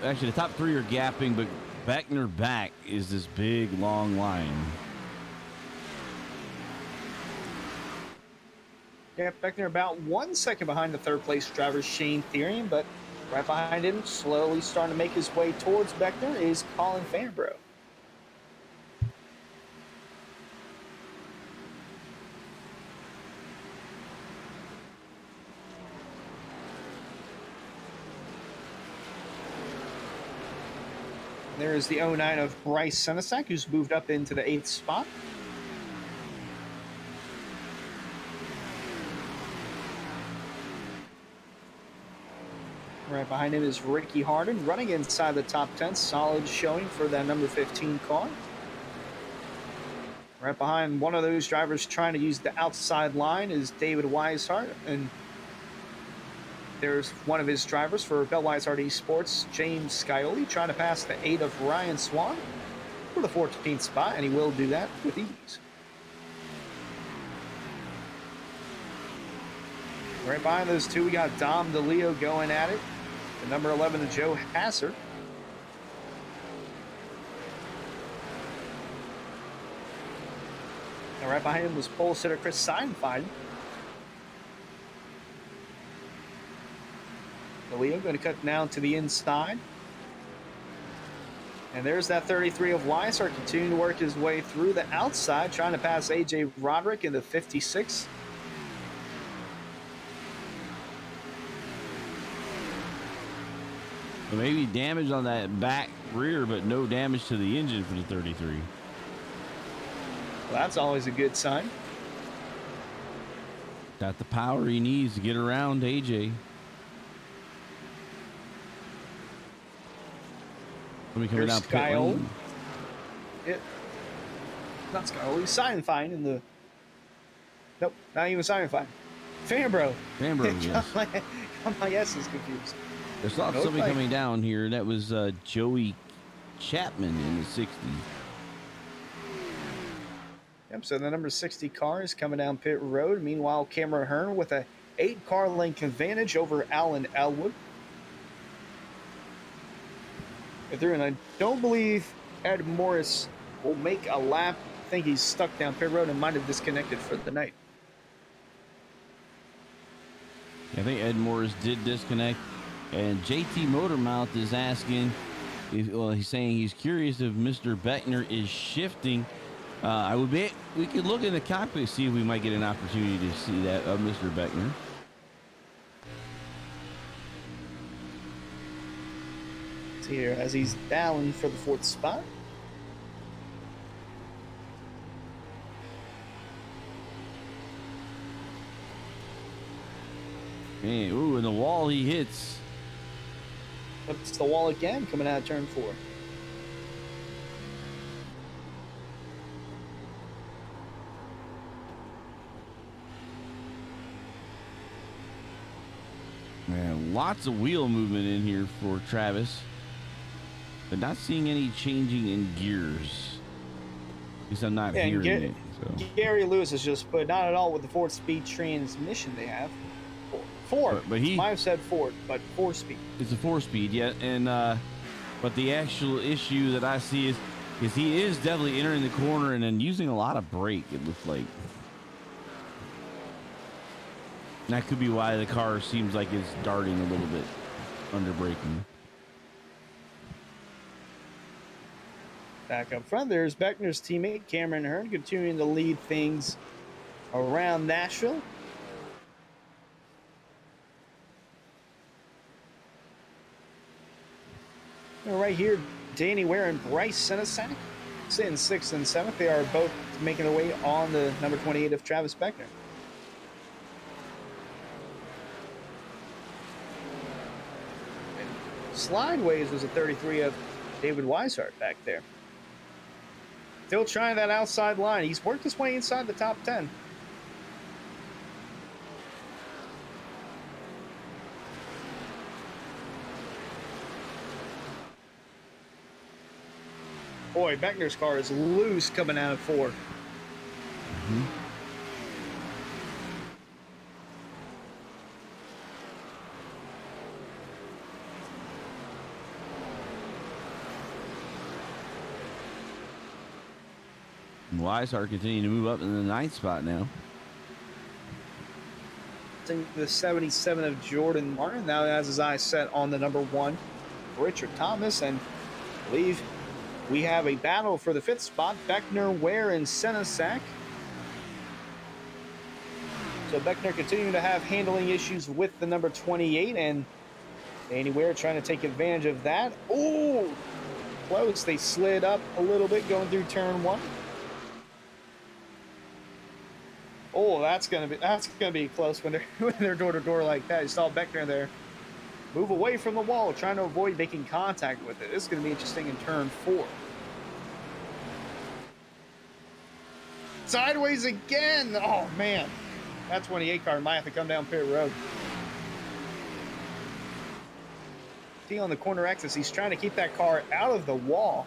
Actually, the top 3 are gapping, but Beckner back is this big, long line. Yeah, Beckner about 1 second behind the 3rd place driver, Shane Therian, but right behind him, slowly starting to make his way towards Beckner, is Colin Fambro. There's the 09 of Bryce Senesac, who's moved up into the 8th spot. Right behind him is Ricky Harden, running inside the top 10. Solid showing for that number 15 car. Right behind one of those drivers trying to use the outside line is David Weishart, and there's one of his drivers for Bell Weishart Esports, James Scioli, trying to pass the 8 of Ryan Swan for the 14th spot, and he will do that with ease. Right behind those 2, we got Dom DeLeo going at it. The number 11 of Joe Hasser. And right behind him was pole sitter Chris Seinfeld. Leo going to cut down to the inside. And there's that 33 of Weishart continuing to work his way through the outside, trying to pass A.J. Roderick in the 56. So maybe damage on that back rear, but no damage to the engine for the 33. Well, that's always a good sign. Got the power he needs to get around AJ. Somebody coming down pit lane. Not Skyole. He's sign fine in the. Nope, not even sign fine. Fambro. Fambro, yes. My S is confused. I saw somebody coming down here. That was Joey Chapman in the 60. Yep, so the number 60 car is coming down pit road. Meanwhile, Cameron Hearn with a 8-car length advantage over Alan Elwood. And I don't believe Ed Morris will make a lap. I think he's stuck down pit road and might have disconnected for the night. I think Ed Morris did disconnect. And JT Motormouth is asking, he's saying he's curious if Mr. Beckner is shifting. We could look in the cockpit, see if we might get an opportunity to see that of Mr. Beckner. See here as he's down for the 4th spot. Man, ooh, and the wall he hits. It's the wall again coming out of turn 4. Man, lots of wheel movement in here for Travis. But not seeing any changing in gears. At least I'm not hearing it. So. Gary Lewis has just put not at all with the 4-speed transmission they have. 4. But he might have said 4, but 4-speed. It's a 4-speed, yeah. And but the actual issue that I see is he is definitely entering the corner and then using a lot of brake. It looks like. And that could be why the car seems like it's darting a little bit under braking. Back up front, there's Beckner's teammate Cameron Hearn continuing to lead things around Nashville. And right here, Danny Ware and Bryce Senesac sitting 6th and 7th. They are both making their way on the number 28 of Travis Beckner. And Slideways was a 33 of David Weishart back there. Still trying that outside line. He's worked his way inside the top 10. Boy, Beckner's car is loose coming out of 4. Mm-hmm. Weishart continuing to move up in the 9th spot now. The 77 of Jordan Martin now has his eyes set on the number 1, Richard Thomas, and I believe we have a battle for the 5th spot. Beckner, Ware, and Senesac. So Beckner continuing to have handling issues with the number 28, and Danny Ware trying to take advantage of that. Oh, close. They slid up a little bit going through turn 1. Oh, that's gonna be close when they're door to door like that. You saw Beckner there move away from the wall, trying to avoid making contact with it. This is gonna be interesting in turn 4. Sideways again. Oh man, that 28 car might have to come down pit road. See on the corner axis, he's trying to keep that car out of the wall.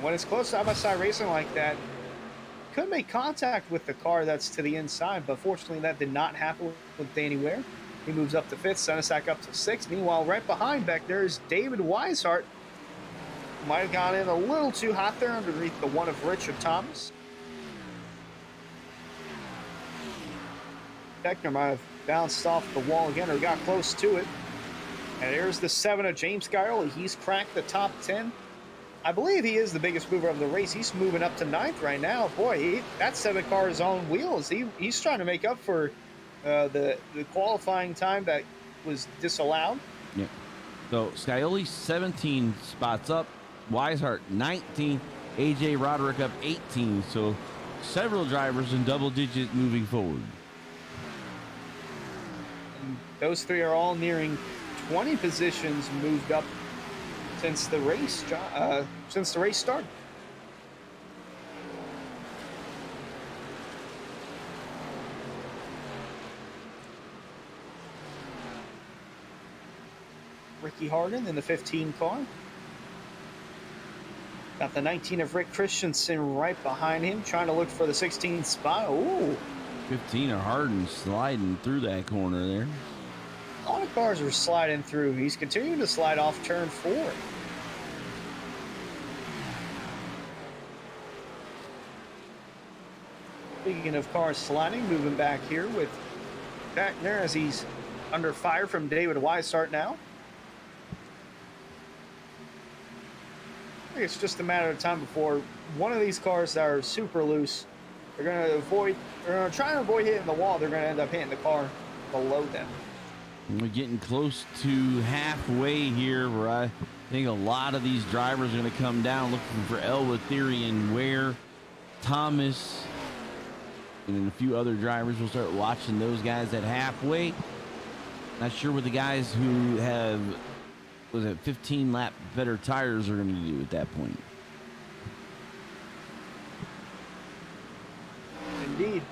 When it's close side-by-side racing like that, could make contact with the car that's to the inside, but fortunately that did not happen with Danny Ware. He moves up to 5th, Senesac up to 6th. Meanwhile, right behind back there is David Weishart. Might have gone in a little too hot there underneath the 1 of Richard Thomas. Beckner might have bounced off the wall again, or got close to it. And there's the 7 of James Scioli. He's cracked the top 10. I believe he is the biggest mover of the race. He's moving up to 9th right now. Boy, that 7 car is on wheels. He's trying to make up for the qualifying time that was disallowed. Yeah. So Scioli 17 spots up, Weishart 19, AJ Roderick up 18. So several drivers in double digits moving forward. And those three are all nearing 20 positions moved up since the race started. Ricky Harden in the 15 car. Got the 19 of Rick Christensen right behind him, trying to look for the 16th spot. Ooh. 15 of Harden sliding through that corner there. A lot of cars are sliding through. He's continuing to slide off turn 4. Speaking of cars sliding, moving back here with back there as he's under fire from David Weishart now. I think it's just a matter of time before one of these cars that are super loose, they're going to try and avoid hitting the wall. They're going to end up hitting the car below them. We're getting close to halfway here, where I think a lot of these drivers are going to come down looking for Elwood, Theory, and Ware, Thomas, and then a few other drivers. We'll start watching those guys at halfway. Not sure what the guys who have 15 lap better tires are going to do at that point. Indeed,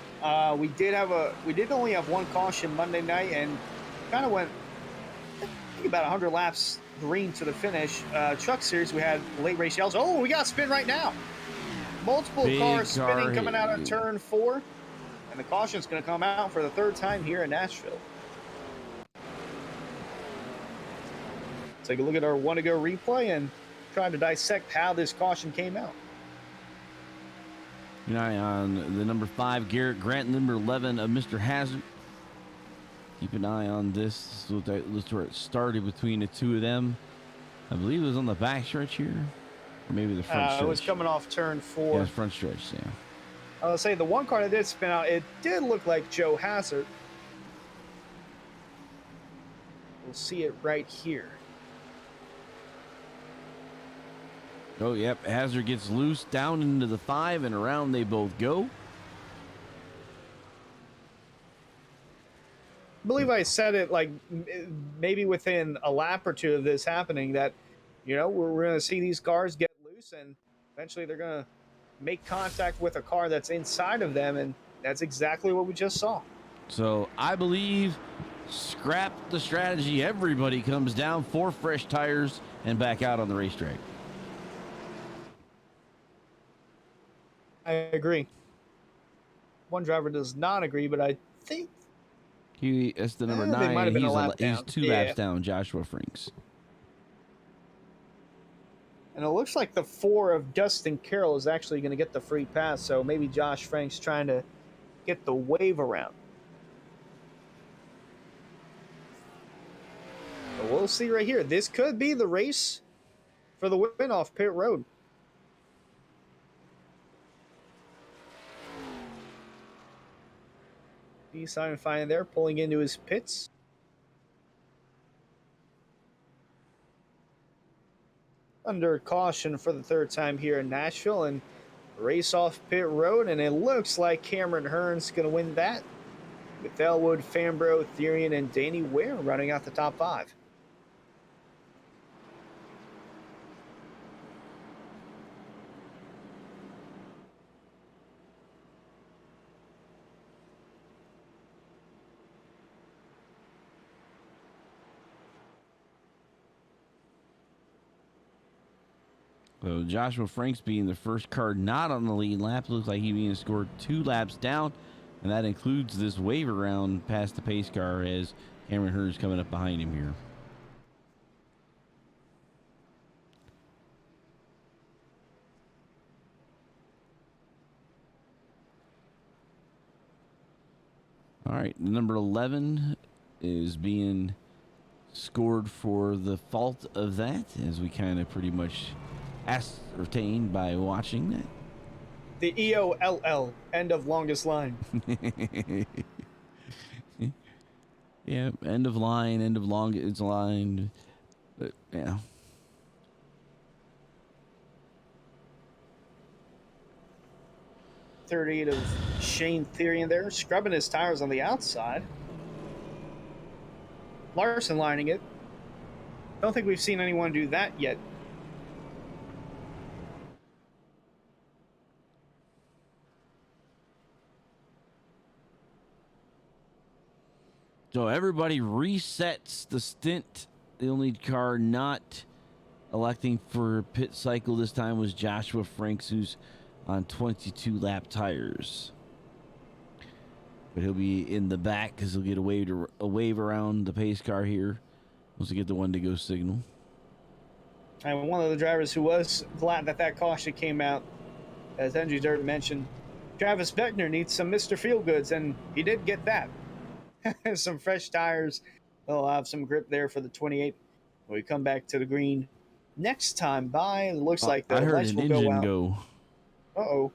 we did only have one caution Monday night, and kind of went, I think, about 100 laps green to the finish. Truck series, we had late race yells. Oh, we got a spin right now. Multiple Big cars spinning car coming out hit. of turn 4, and the caution's going to come out for the 3rd time here in Nashville. Take a look at our one-to-go replay and try to dissect how this caution came out. Keep an eye on the number 5, Garrett Grant, number 11 of Mr. Hazard. Keep an eye on this. This is where it started between the two of them. I believe it was on the back stretch here. Or maybe the front stretch. It was coming off turn 4. Yeah, it was front stretch, yeah. I will say the one car that did spin out, it did look like Joe Hazard. We'll see it right here. Oh, yep. Hazard gets loose down into the 5, and around they both go. I believe I said it like maybe within a lap or two of this happening that, we're going to see these cars get loose, and eventually they're going to make contact with a car that's inside of them, and that's exactly what we just saw. So I believe scrap the strategy. Everybody comes down, 4 fresh tires, and back out on the racetrack. I agree. One driver does not agree, but I think That's the number they might 9. have been a lap He's down. 2 Yeah. laps down, Joshua Franks. And it looks like the 4 of Dustin Carroll is actually going to get the free pass, so maybe Josh Frank's trying to get the wave around. But we'll see right here. This could be the race for the win off pit road. He's Simon Fine there, pulling into his pits. Under caution for the 3rd time here in Nashville, and race off pit road, and it looks like Cameron Hearn's going to win that, with Elwood, Fambro, Therian, and Danny Ware running out the top 5. So Joshua Franks being the first car not on the lead lap. Looks like he being scored 2 laps down, and that includes this wave around past the pace car as Cameron Hearn's coming up behind him here. All right, number 11 is being scored for the fault of that, as we kind of pretty much ascertained by watching that. The EOLL, end of longest line. Yeah, end of line, end of longest line. But yeah. 38 of Shane Theory in there, scrubbing his tires on the outside. Larson lining it. Don't think we've seen anyone do that yet. So everybody resets the stint. The only car not electing for pit cycle this time was Joshua Franks, who's on 22 lap tires. But he'll be in the back because he'll get a wave around the pace car here once we get the one to go signal. And one of the drivers who was glad that caution came out, as Andrew Dirt mentioned, Travis Beckner needs some Mr. Feelgoods, and he did get that. Some fresh tires. They'll have some grip there for the 28 when we come back to the green. Next time by, it looks like the I heard lights an will engine go out. go. Uh-oh.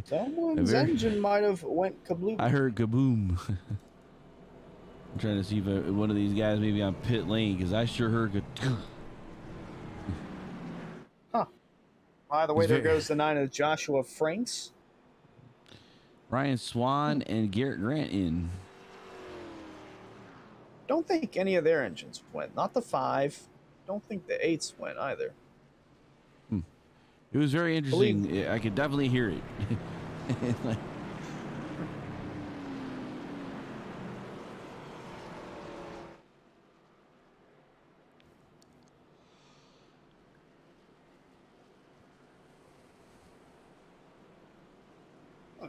Someone's engine might have went kablooey. I heard kaboom. I'm trying to see if one of these guys maybe on pit lane, because I sure heard Huh. By the way, there goes the 9 of Joshua Franks. Ryan Swan and Garrett Grant in. Don't think any of their engines went. Not the 5. Don't think the 8s went either. It was very interesting. I could definitely hear it.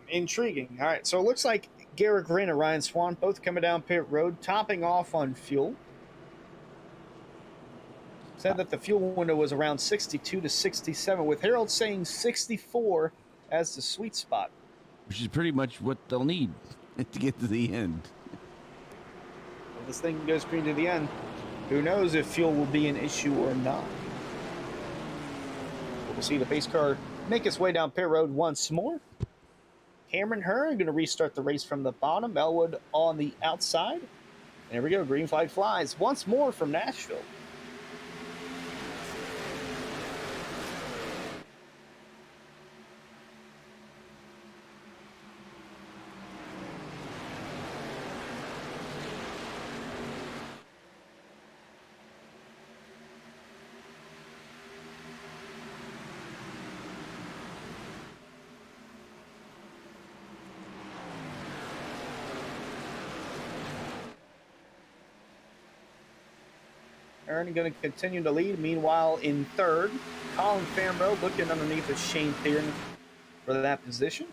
Intriguing. All right, so it looks like Garrett Green and Ryan Swan both coming down pit road, topping off on fuel. Said that the fuel window was around 62 to 67, with Harold saying 64 as the sweet spot. Which is pretty much what they'll need to get to the end. If this thing goes green to the end, who knows if fuel will be an issue or not. We'll see the pace car make its way down pit road once more. Cameron Hearn going to restart the race from the bottom. Elwood on the outside. And here we go. Green flag flies once more from Nashville. Aaron going to continue to lead. Meanwhile, in third, Colin Fambro looking underneath of Shane Theron for that position.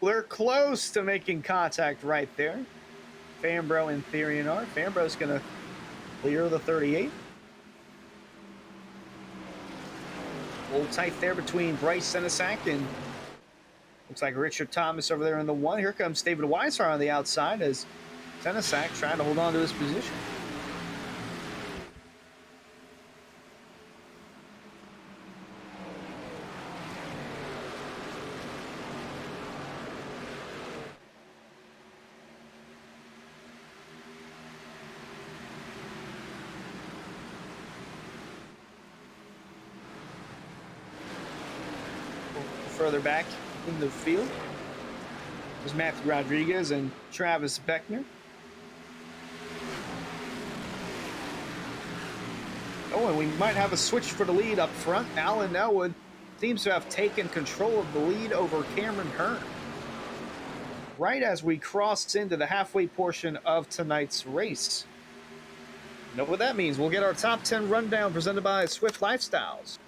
They're close to making contact right there. Fambro and Theron are. Fambro's going to clear the 38. A little tight there between Bryce Senesac and looks like Richard Thomas over there in the 1. Here comes David Weishaupt on the outside as Senesac trying to hold on to his position. Further back in the field is Matthew Rodriguez and Travis Beckner. Oh, and we might have a switch for the lead up front. Alan Elwood seems to have taken control of the lead over Cameron Hearn. Right as we cross into the halfway portion of tonight's race. You know what that means? We'll get our top 10 rundown presented by Swift Lifestyles.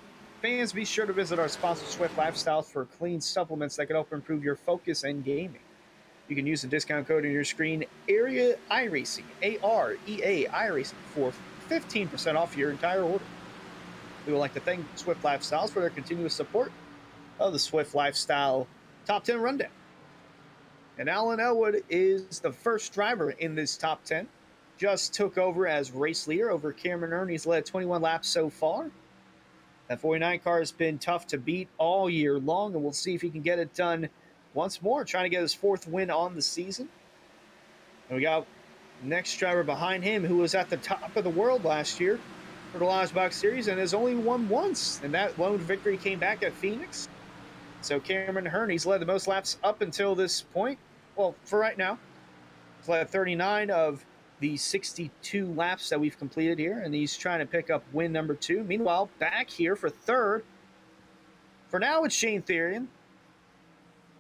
Fans, be sure to visit our sponsor, Swift Lifestyles, for clean supplements that can help improve your focus and gaming. You can use the discount code on your screen, AREA iRacing, AREA iRacing, for 15% off your entire order. We would like to thank Swift Lifestyles for their continuous support of the Swift Lifestyle Top 10 Rundown. And Alan Elwood is the first driver in this top 10. Just took over as race leader over Cameron Earn. He's led 21 laps so far. That 49 car has been tough to beat all year long, and we'll see if he can get it done once more, trying to get his fourth win on the season. And we got next driver behind him who was at the top of the world last year for the Lodgebox Series and has only won once, and that lone victory came back at Phoenix. So Cameron Hearn, he's led the most laps up until this point. Well, for right now, he's led 39 of the 62 laps that we've completed here, and he's trying to pick up win number 2. Meanwhile, back here for third, for now it's Shane Therian.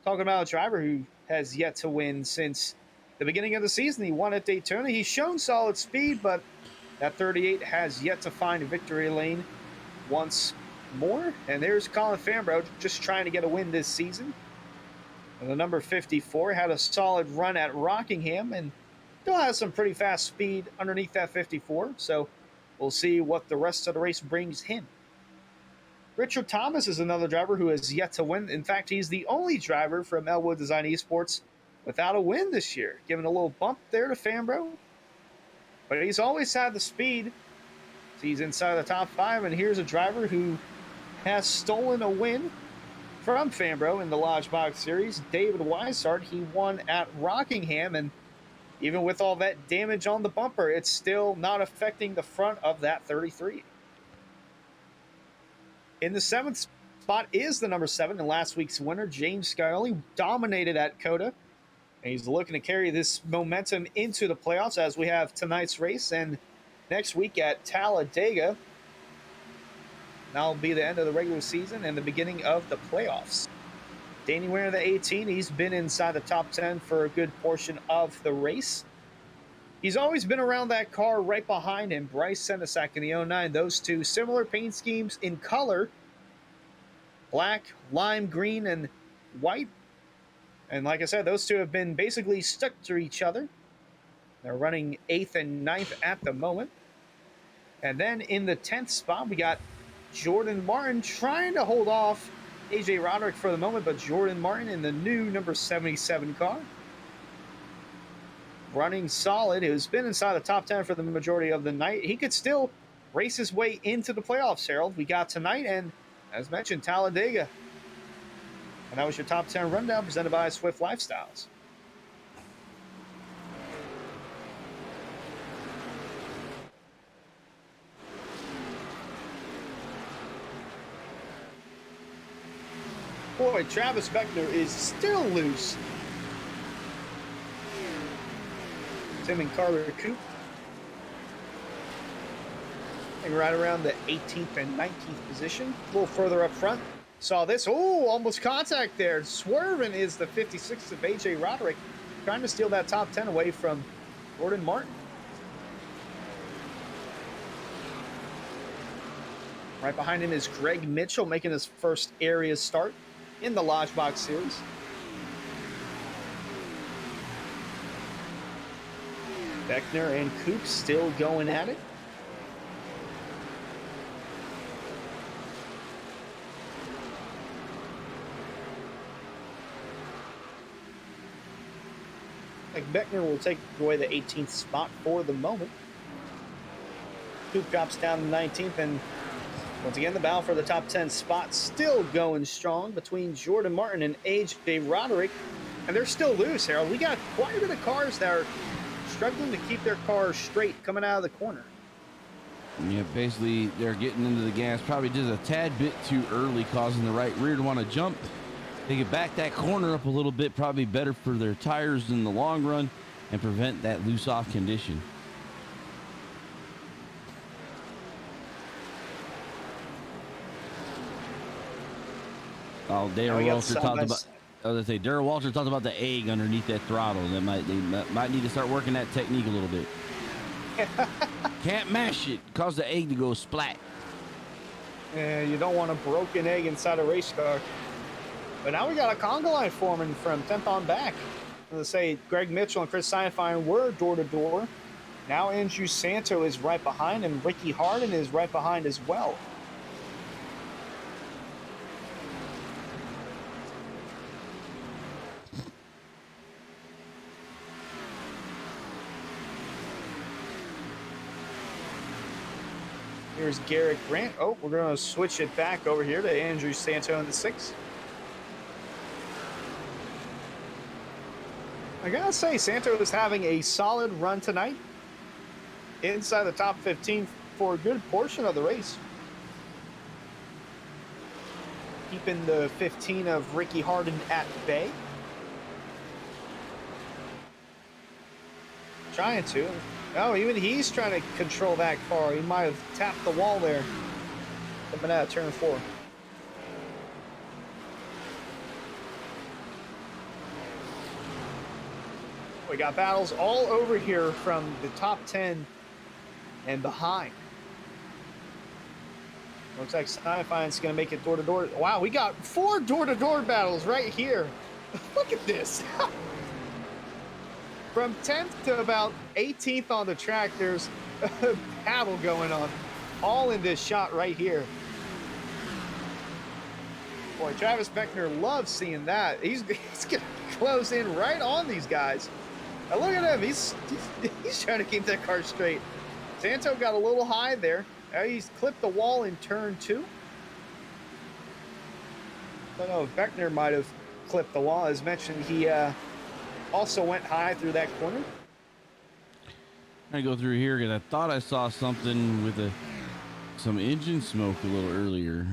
Talking about a driver who has yet to win since the beginning of the season. He won at Daytona. He's shown solid speed, but that 38 has yet to find a victory lane once more. And there's Colin Fambrough just trying to get a win this season. And the number 54 had a solid run at Rockingham and still has some pretty fast speed underneath that 54. So we'll see what the rest of the race brings him. Richard Thomas is another driver who has yet to win. In fact, he's the only driver from Elwood Design Esports without a win this year, giving a little bump there to Fambrough. But he's always had the speed. So he's inside the top 5, and here's a driver who has stolen a win from Fambrough in the Lodgebox Series. David Weishart, he won at Rockingham, and even with all that damage on the bumper, it's still not affecting the front of that 33. In the 7th spot is the number 7 and last week's winner, James Scioli, dominated at COTA. And he's looking to carry this momentum into the playoffs as we have tonight's race and next week at Talladega. That'll be the end of the regular season and the beginning of the playoffs. Danny Ware, the 18, he's been inside the top 10 for a good portion of the race. He's always been around that car right behind him, Bryce Senesac in the 09. Those two similar paint schemes in color, black, lime green, and white. And like I said, those two have been basically stuck to each other. They're running 8th and 9th at the moment. And then in the 10th spot, we got Jordan Martin trying to hold off AJ Roderick for the moment, but Jordan Martin in the new number 77 car. Running solid. He's been inside the top 10 for the majority of the night. He could still race his way into the playoffs, Harold. We got tonight and, as mentioned, Talladega. And that was your top 10 rundown presented by Swift Lifestyles. Boy, Travis Beckner is still loose. Tim and Carter Coupe. And right around the 18th and 19th position. A little further up front. Saw this. Oh, almost contact there. Swerving is the 56th of AJ Roderick. Trying to steal that top 10 away from Jordan Martin. Right behind him is Greg Mitchell making his first area start in the Lodgebox Series. Beckner and Coupe still going at it. Beckner will take away the 18th spot for the moment. Coupe drops down to 19th, and once again, the battle for the top 10 spot still going strong between Jordan Martin and AJ Roderick, and they're still loose, Harold. We got quite a bit of cars that are struggling to keep their cars straight coming out of the corner. Yeah, basically, they're getting into the gas probably just a tad bit too early, causing the right rear to want to jump. They could back that corner up a little bit, probably better for their tires in the long run and prevent that loose off condition. Oh, Darrell Walter talked about. I was gonna say Darrell Walter talked about the egg underneath that throttle. They might need to start working that technique a little bit. Can't mash it, cause the egg to go splat. Yeah, you don't want a broken egg inside a race car. But now we got a conga line forming from 10th on back. Let's say Greg Mitchell and Chris Seinfeld were door to door. Now Andrew Santo is right behind, and Ricky Harden is right behind as well. Here's Garrett Grant. Oh, we're going to switch it back over here to Andrew Santo in the 6. I gotta say, Santo is having a solid run tonight. Inside the top 15 for a good portion of the race. Keeping the 15 of Ricky Harden at bay. Trying to. Oh, even he's trying to control that car. He might have tapped the wall there. Coming out of turn 4. We got battles all over here from the top 10 and behind. Looks like Sci-Fi's going to make it door-to-door. Wow, we got 4 door-to-door battles right here. Look at this. From 10th to about 18th on the track, there's a battle going on. All in this shot right here. Boy, Travis Beckner loves seeing that. He's going to close in right on these guys. Now look at him. He's trying to keep that car straight. Santo got a little high there. Now he's clipped the wall in turn 2. I don't know if Beckner might have clipped the wall. As mentioned, he also went high through that corner. I go through here because I thought I saw something with some engine smoke a little earlier.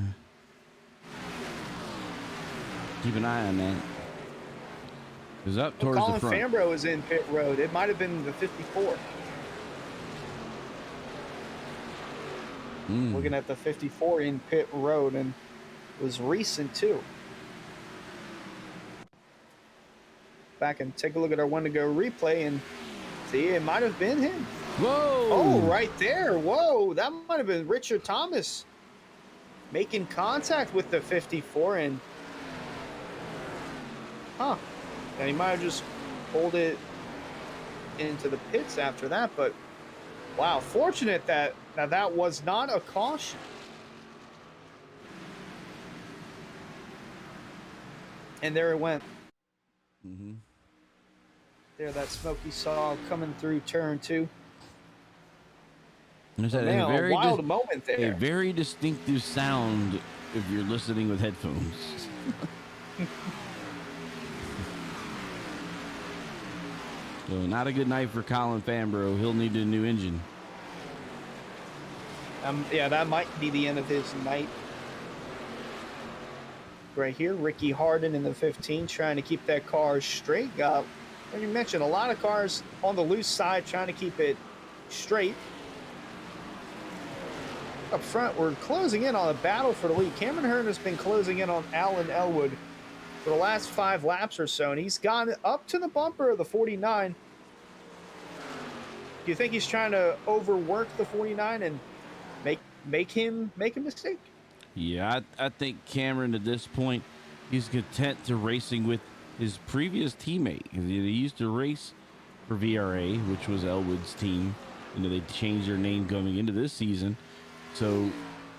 Keep an eye on that. Is up towards Colin the front. Fambro is in pit road. It might have been the 54. Looking at the 54 in pit road, and it was recent too. Back and take a look at our one to go replay and see, it might have been him. Whoa! Oh, right there. Whoa, that might have been Richard Thomas making contact with the 54 and and he might have just pulled it into the pits after that, but wow, fortunate that that was not a caution. And there it went. There, that smoke you saw coming through turn 2. There's a wild moment there. A very distinctive sound if you're listening with headphones. So not a good night for Colin Fambro. He'll need a new engine. Yeah, that might be the end of his night. Right here, Ricky Harden in the 15 trying to keep that car straight. Like you mentioned, a lot of cars on the loose side trying to keep it straight. Up front, we're closing in on a battle for the lead. Cameron Hearn has been closing in on Alan Elwood for the last 5 laps or so, and he's gone up to the bumper of the 49. Do you think he's trying to overwork the 49 and make him make a mistake? Yeah, I think Cameron at this point, he's content to racing with his previous teammate. He used to race for VRA, which was Elwood's team. You know, they changed their name going into this season. So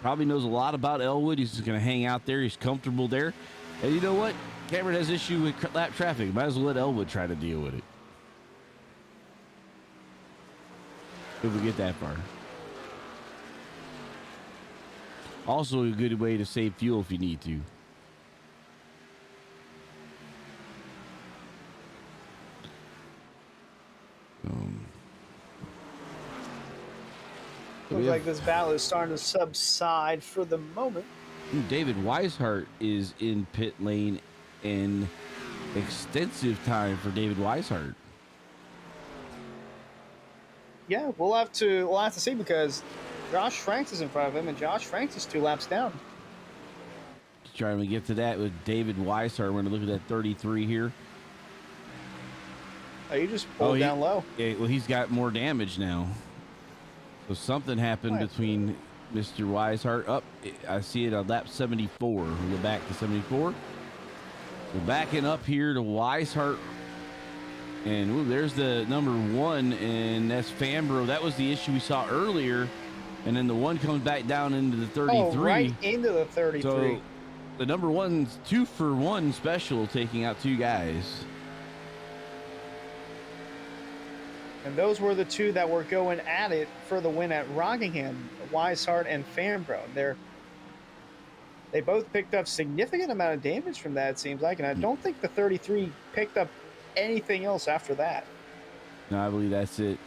probably knows a lot about Elwood. He's just going to hang out there. He's comfortable there. And you know what? Cameron has issue with lap traffic. Might as well let Elwood try to deal with it. If we get that far. Also a good way to save fuel if you need to. Looks like this battle is starting to subside for the moment. David Weishart is in pit lane, and extensive time for David Weishart. Yeah, we'll have to see, because Josh Franks is in front of him, and Josh Franks is 2 laps down. Trying to get to that with David Weishart. We're going to look at that 33 here. Oh, you just pulled down low. Yeah, well, he's got more damage now. So something happened between Mr. Weishart. I see it on lap 74. We'll go back to 74. We're backing up here to Weishart. And ooh, there's the number 1, and that's Fambro. That was the issue we saw earlier. And then the 1 comes back down into the 33. Oh, right into the 33. So the number 1's 2-for-1 special, taking out 2 guys. And those were the two that were going at it for the win at Rockingham, Weishart and Fambro. They both picked up significant amount of damage from that, it seems like, and I don't think the 33 picked up anything else after that. No, I believe that's it.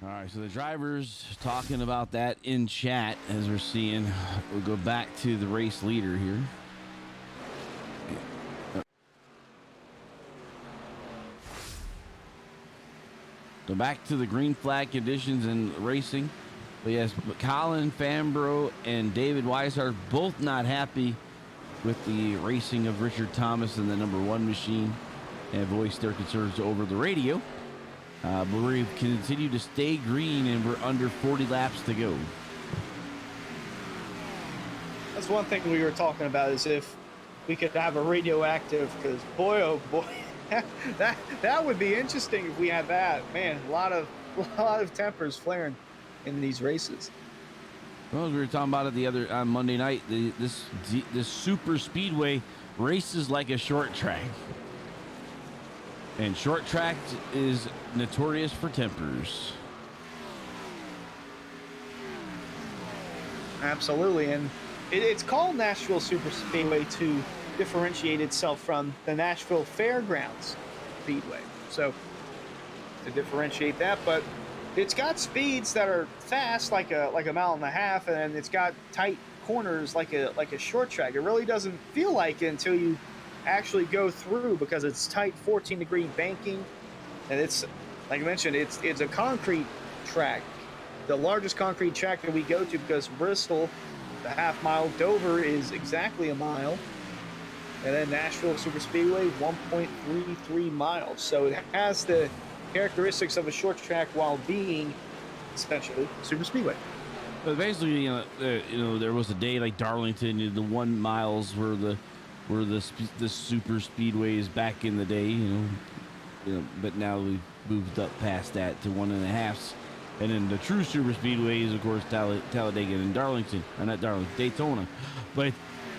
All right, so the drivers talking about that in chat as we're seeing. We'll go back to the race leader here. So back to the green flag conditions and racing. But yes, Colin Fambro and David Weishart both not happy with the racing of Richard Thomas in the number 1 machine and voiced their concerns over the radio. But we continue to stay green and we're under 40 laps to go. That's one thing we were talking about, is if we could have a radioactive, because boy, oh boy, that would be interesting if we had that. Man, a lot of tempers flaring in these races. Well, as we were talking about it on Monday night, this super speedway races like a short track. And short track is notorious for tempers. Absolutely, and it's called Nashville Super Speedway to differentiate itself from the Nashville Fairgrounds Speedway. So to differentiate that, but it's got speeds that are fast, like a 1.5 miles, and it's got tight corners like a short track. It really doesn't feel like it until you actually go through, because it's tight 14-degree banking, and it's, like I mentioned, it's a concrete track, the largest concrete track that we go to, because Bristol, the half-mile, Dover is exactly a mile, and then Nashville Super Speedway 1.33 miles. So it has the characteristics of a short track while being essentially super speedway. But basically, there was a day like Darlington, the 1 miles were the super speedways back in the day, but now we've moved up past that to 1.5s. And then the true super speedways, of course, Talladega and Darlington, or not Darlington, Daytona. But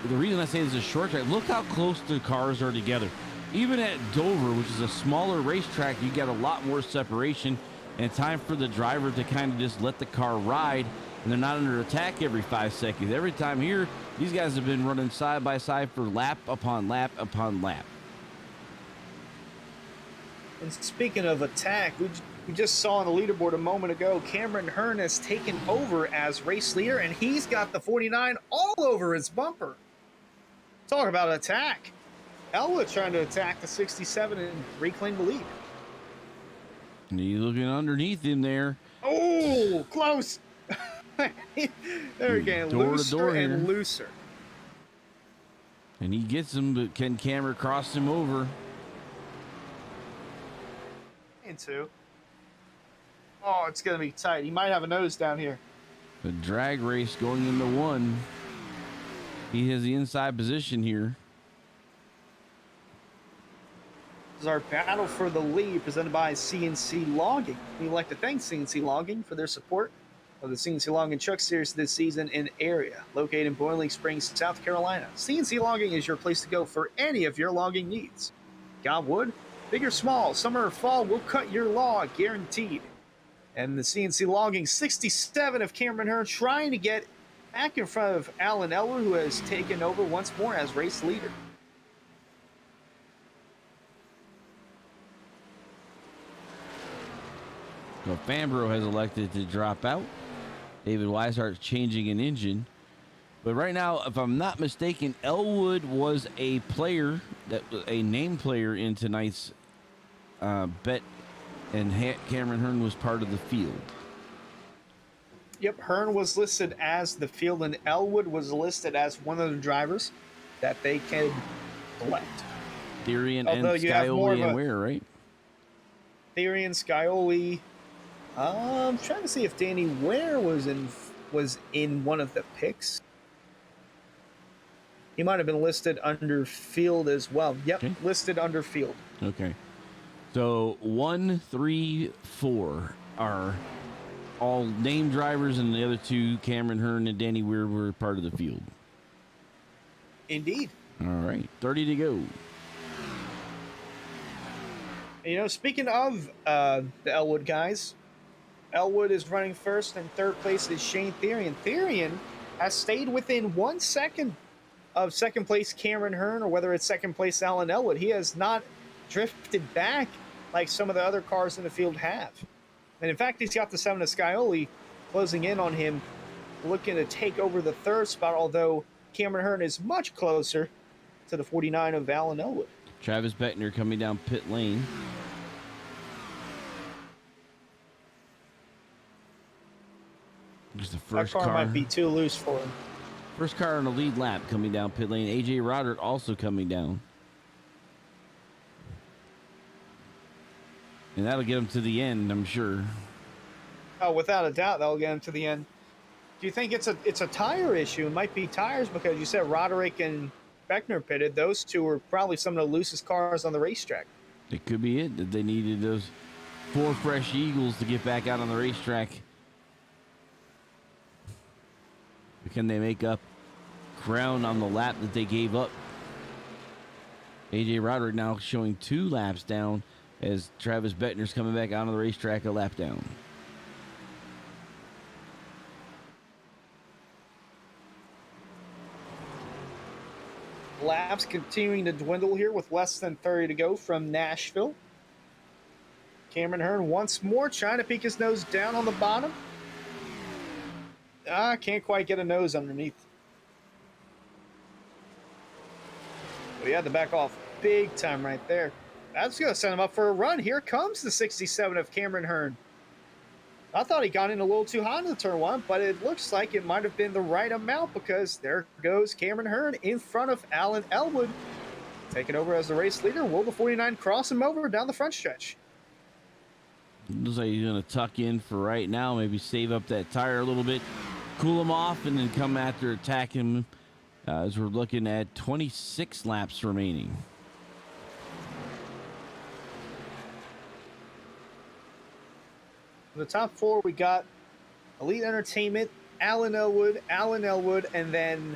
the reason I say this is a short track, look how close the cars are together. Even at Dover, which is a smaller racetrack, you get a lot more separation and time for the driver to kind of just let the car ride, and they're not under attack every 5 seconds. Every time here, these guys have been running side by side for lap upon lap upon lap. And speaking of attack, we just saw on the leaderboard a moment ago, Cameron Hearn has taken over as race leader, and he's got the 49 all over his bumper. Talk about attack. Elwood trying to attack the 67 and reclaim the lead. And he's looking underneath him there. Oh, close. They're getting looser and looser. And he gets him, but can Cameron cross him over? Into. Oh, it's going to be tight. He might have a nose down here. The drag race going into 1. He has the inside position here. This is our battle for the lead presented by CNC Logging. We'd like to thank CNC Logging for their support of the CNC Logging Truck Series this season in area. Located in Boiling Springs, South Carolina, CNC Logging is your place to go for any of your logging needs. Got wood? Big or small, summer or fall, we'll cut your log, guaranteed. And the CNC Logging 67 of Cameron Hearn trying to get back in front of Alan Elwood, who has taken over once more as race leader. So Fambro has elected to drop out. David Weishart's changing an engine. But right now, if I'm not mistaken, Elwood was a player, a named player in tonight's bet, and Cameron Hearn was part of the field. Yep, Hearn was listed as the field, and Elwood was listed as one of the drivers that they can elect. Therian and Scioli and Ware, right? Therian, Scioli. I'm trying to see if Danny Ware was in one of the picks. He might have been listed under field as well. Yep, okay. Listed under field. Okay. So 1, 3, 4 are all named drivers, and the other two, Cameron Hearn and Danny Weir, were part of the field. Indeed. All right, 30 to go. You know, speaking of the Elwood guys, Elwood is running first, and third place is Shane Therian. Therian has stayed within 1 second of second place Cameron Hearn, or whether it's second place Alan Elwood. He has not drifted back like some of the other cars in the field have. And in fact, he's got the 7 of Scioli closing in on him, looking to take over the third spot, although Cameron Hearn is much closer to the 49 of Alan Elwood. Travis Beckner coming down pit lane. There's the first that car might be too loose for him. First car on the lead lap coming down pit lane. AJ Roderick also coming down. And that'll get him to the end, I'm sure. Oh, without a doubt, that'll get him to the end. Do you think it's a tire issue? It might be tires because you said Roderick and Beckner pitted. Those two were probably some of the loosest cars on the racetrack. It could be it, that they needed those 4 fresh Eagles to get back out on the racetrack. Can they make up ground on the lap that they gave up? AJ Roderick now showing 2 laps down as Travis Bettner's coming back out on the racetrack a lap down. Laps continuing to dwindle here with less than 30 to go from Nashville. Cameron Hearn once more trying to peek his nose down on the bottom. Can't quite get a nose underneath. But he had to back off big time right there. That's going to set him up for a run. Here comes the 67 of Cameron Hearn. I thought he got in a little too hot in the turn 1, but it looks like it might have been the right amount because there goes Cameron Hearn in front of Alan Elwood. Taking over as the race leader. Will the 49 cross him over down the front stretch? Looks like he's going to tuck in for right now. Maybe save up that tire a little bit, cool him off, and then come after attacking him as we're looking at 26 laps remaining. In the top 4, we got Elite Entertainment, Alan Elwood, and then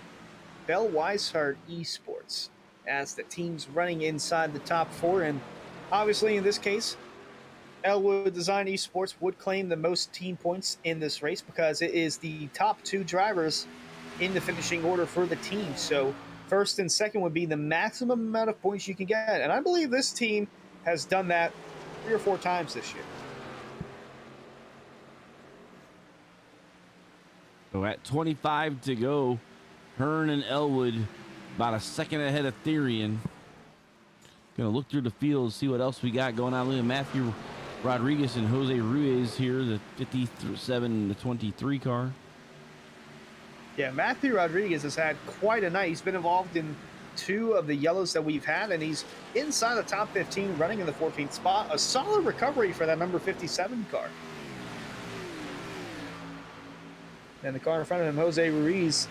Bell Weishart Esports as the teams running inside the top 4. And obviously, in this case, Elwood Design Esports would claim the most team points in this race because it is the top 2 drivers in the finishing order for the team. So first and second would be the maximum amount of points you can get. And I believe this team has done that 3 or 4 times this year. So at 25 to go, Hearn and Elwood about a second ahead of Therian. Gonna look through the field, see what else we got going on. Look at Matthew Rodriguez and Jose Ruiz here, the 57 and the 23 car. Yeah, Matthew Rodriguez has had quite a night. He's been involved in 2 of the yellows that we've had, and he's inside the top 15, running in the 14th spot. A solid recovery for that number 57 car. And the car in front of him, Jose Ruiz,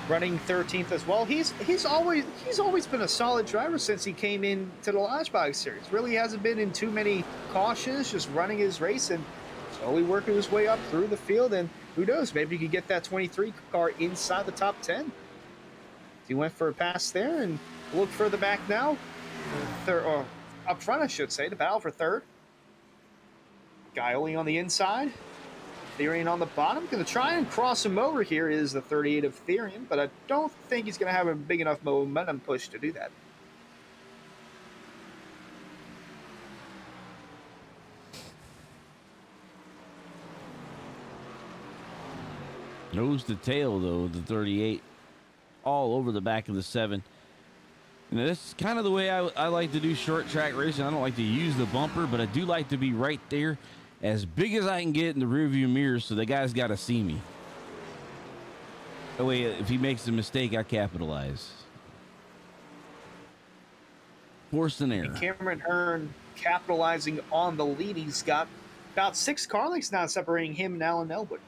running 13th as well. He's always been a solid driver since he came into the Lodgebox series. Really hasn't been in too many cautions, just running his race and slowly working his way up through the field. And who knows, maybe he could get that 23 car inside the top 10. He went for a pass there and look further back now. Or up front, I should say, the battle for third. Scioli on the inside. Therian on the bottom. Going to try and cross him over here is the 38 of Therian, but I don't think he's going to have a big enough momentum push to do that. Nose to tail, though, the 38. All over the back of the 7. And this is kind of the way I like to do short track racing. I don't like to use the bumper, but I do like to be right there as big as I can get in the rearview mirror so the guy's got to see me. That way, if he makes a mistake, I capitalize. Forced an error. And Cameron Hearn capitalizing on the lead. He's got about 6 car lengths now separating him and Alan Elwood.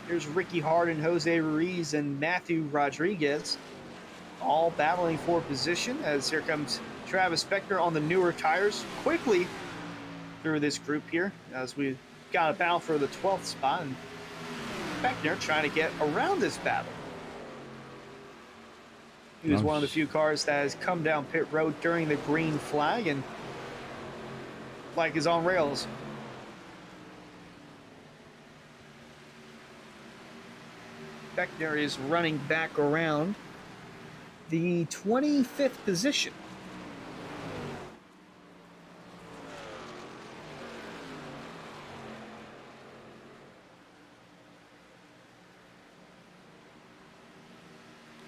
Here's Ricky Hardin, Jose Ruiz, and Matthew Rodriguez all battling for position as here comes Travis Beckner on the newer tires. Quickly through this group here as we got a battle for the 12th spot. And Beckner trying to get around this battle. He was one of the few cars that has come down pit road during the green flag and flag is on rails. Beckner is running back around the 25th position.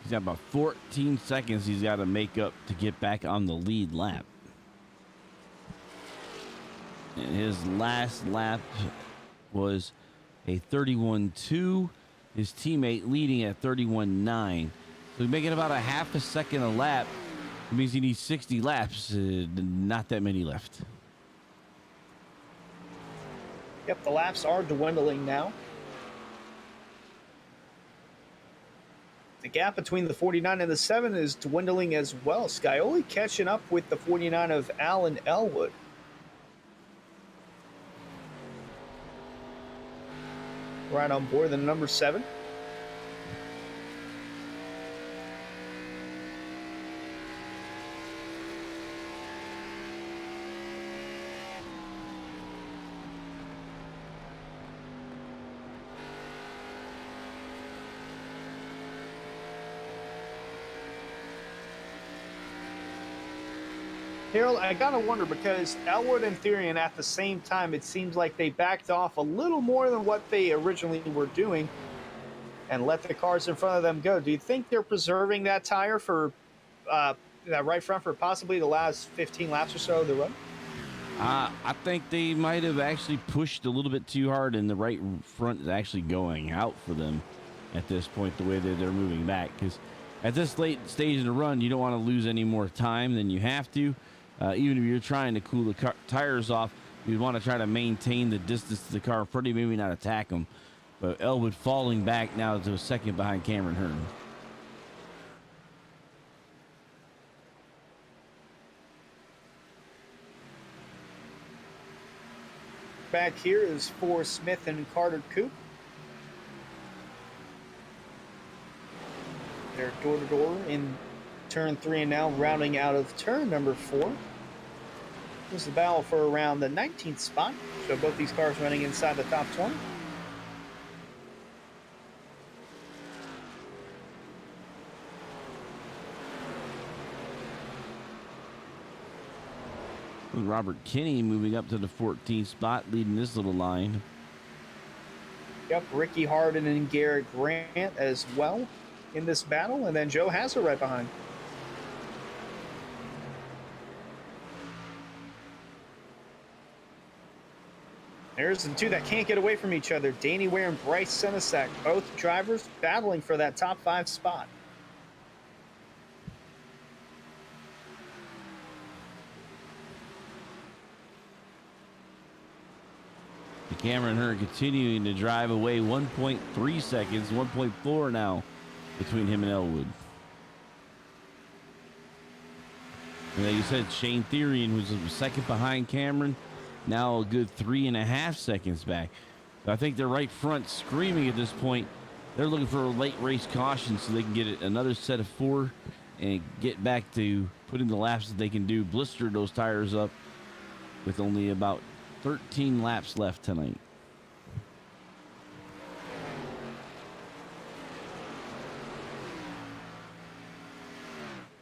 He's got about 14 seconds he's got to make up to get back on the lead lap. And his last lap was a 31.2. His teammate leading at 31.9. So he's making about a half a second a lap. It means he needs 60 laps. Not that many left. Yep, the laps are dwindling now. The gap between the 49 and the 7 is dwindling as well. Scioli catching up with the 49 of Alan Elwood. Right on board the number 7. Harold, I gotta wonder because Elwood and Therian at the same time, it seems like they backed off a little more than what they originally were doing and let the cars in front of them go. Do you think they're preserving that tire for that right front for possibly the last 15 laps or so of the run? I think they might have actually pushed a little bit too hard, and the right front is actually going out for them at this point, the way that they're moving back. Because at this late stage in the run, you don't want to lose any more time than you have to. Even if you're trying to cool the tires off, you want to try to maintain the distance to the car, pretty maybe not attack them. But Elwood falling back now to a second behind Cameron Hearn. Back here is for Smith and Carter Coupe. They're door to door in turn 3 and now rounding out of turn number 4. This is the battle for around the 19th spot. So both these cars running inside the top 20. Robert Kinney moving up to the 14th spot, leading this little line. Yep, Ricky Harden and Garrett Grant as well in this battle. And then Joe Hazard right behind. There's the two that can't get away from each other. Danny Ware and Bryce Senesac, both drivers battling for that top 5 spot. Cameron Hearn continuing to drive away 1.3 seconds, 1.4 now between him and Elwood. And like you said, Shane Therian was second behind Cameron, now a good 3.5 seconds back. I think they're right front screaming at this point. They're looking for a late race caution so they can get it another set of 4 and get back to putting the laps that they can do, blister those tires up with only about 13 laps left tonight.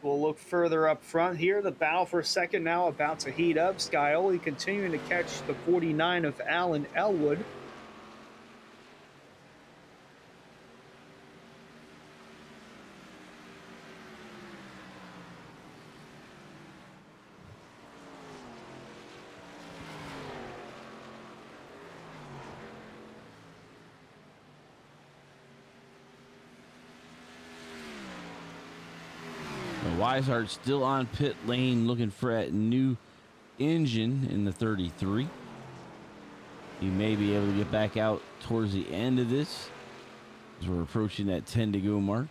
We'll look further up front here. The battle for second now about to heat up. Scioli continuing to catch the 49 of Alan Elwood. Weishart still on pit lane looking for a new engine in the 33. He may be able to get back out towards the end of this as we're approaching that 10 to go mark.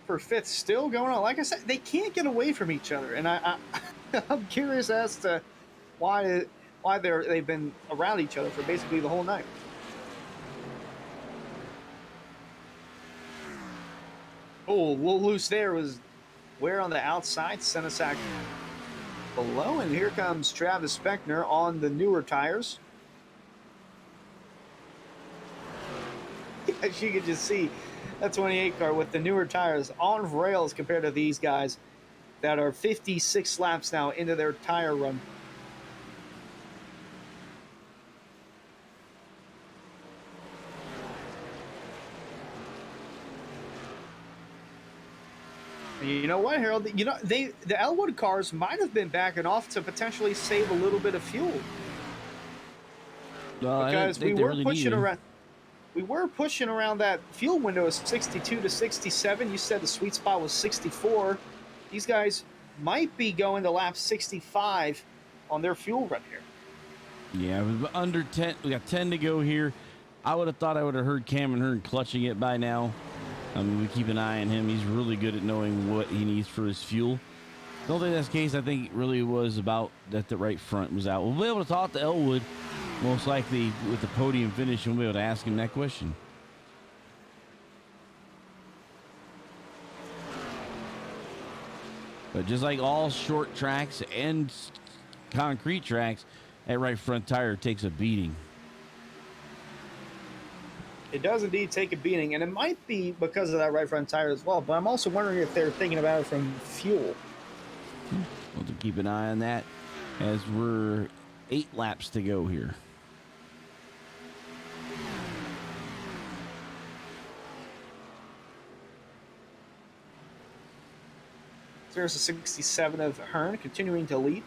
for fifth still going on. Like I said, they can't get away from each other, and I'm curious as to why they've been around each other for basically the whole night. Oh, a little loose there was Ware on the outside, sent us out below, and here comes Travis Speckner on the newer tires. As you can just see, that 28 car with the newer tires on rails compared to these guys that are 56 laps now into their tire run. You know what, Harold? You know, the Elwood cars might have been backing off to potentially save a little bit of fuel. Because we were pushing around. We were pushing around that fuel window of 62 to 67. You said the sweet spot was 64. These guys might be going to lap 65 on their fuel run here. Yeah, under 10. We got 10 to go here. I would have thought I would have heard Cameron Hearn clutching it by now. I mean, we keep an eye on him. He's really good at knowing what he needs for his fuel. Don't think that's the case. I think it really was about that the right front was out. We'll be able to talk to Elwood, most likely with the podium finish, and we'll be able to ask him that question. But just like all short tracks and concrete tracks, that right front tire takes a beating. It does indeed take a beating, and it might be because of that right front tire as well, but I'm also wondering if they're thinking about it from fuel. We'll have to keep an eye on that as we're 8 laps to go here. There's a 67 of Hearn continuing to lead.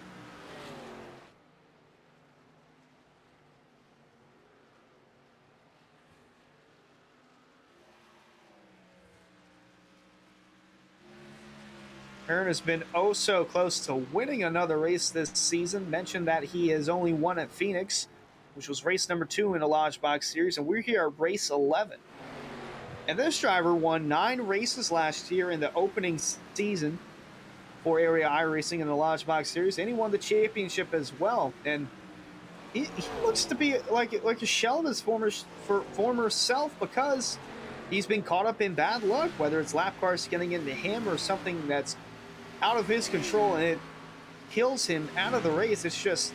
Hearn has been oh so close to winning another race this season. Mentioned that he has only won at Phoenix, which was race number 2 in the Lodgebox series, and we're here at race 11. And this driver won 9 races last year in the opening season for Area I Racing in the Lodgebox series, and he won the championship as well. And he looks to be like a shell of his former self, because he's been caught up in bad luck, whether it's lap cars getting into him or something that's out of his control and it kills him out of the race. It's just,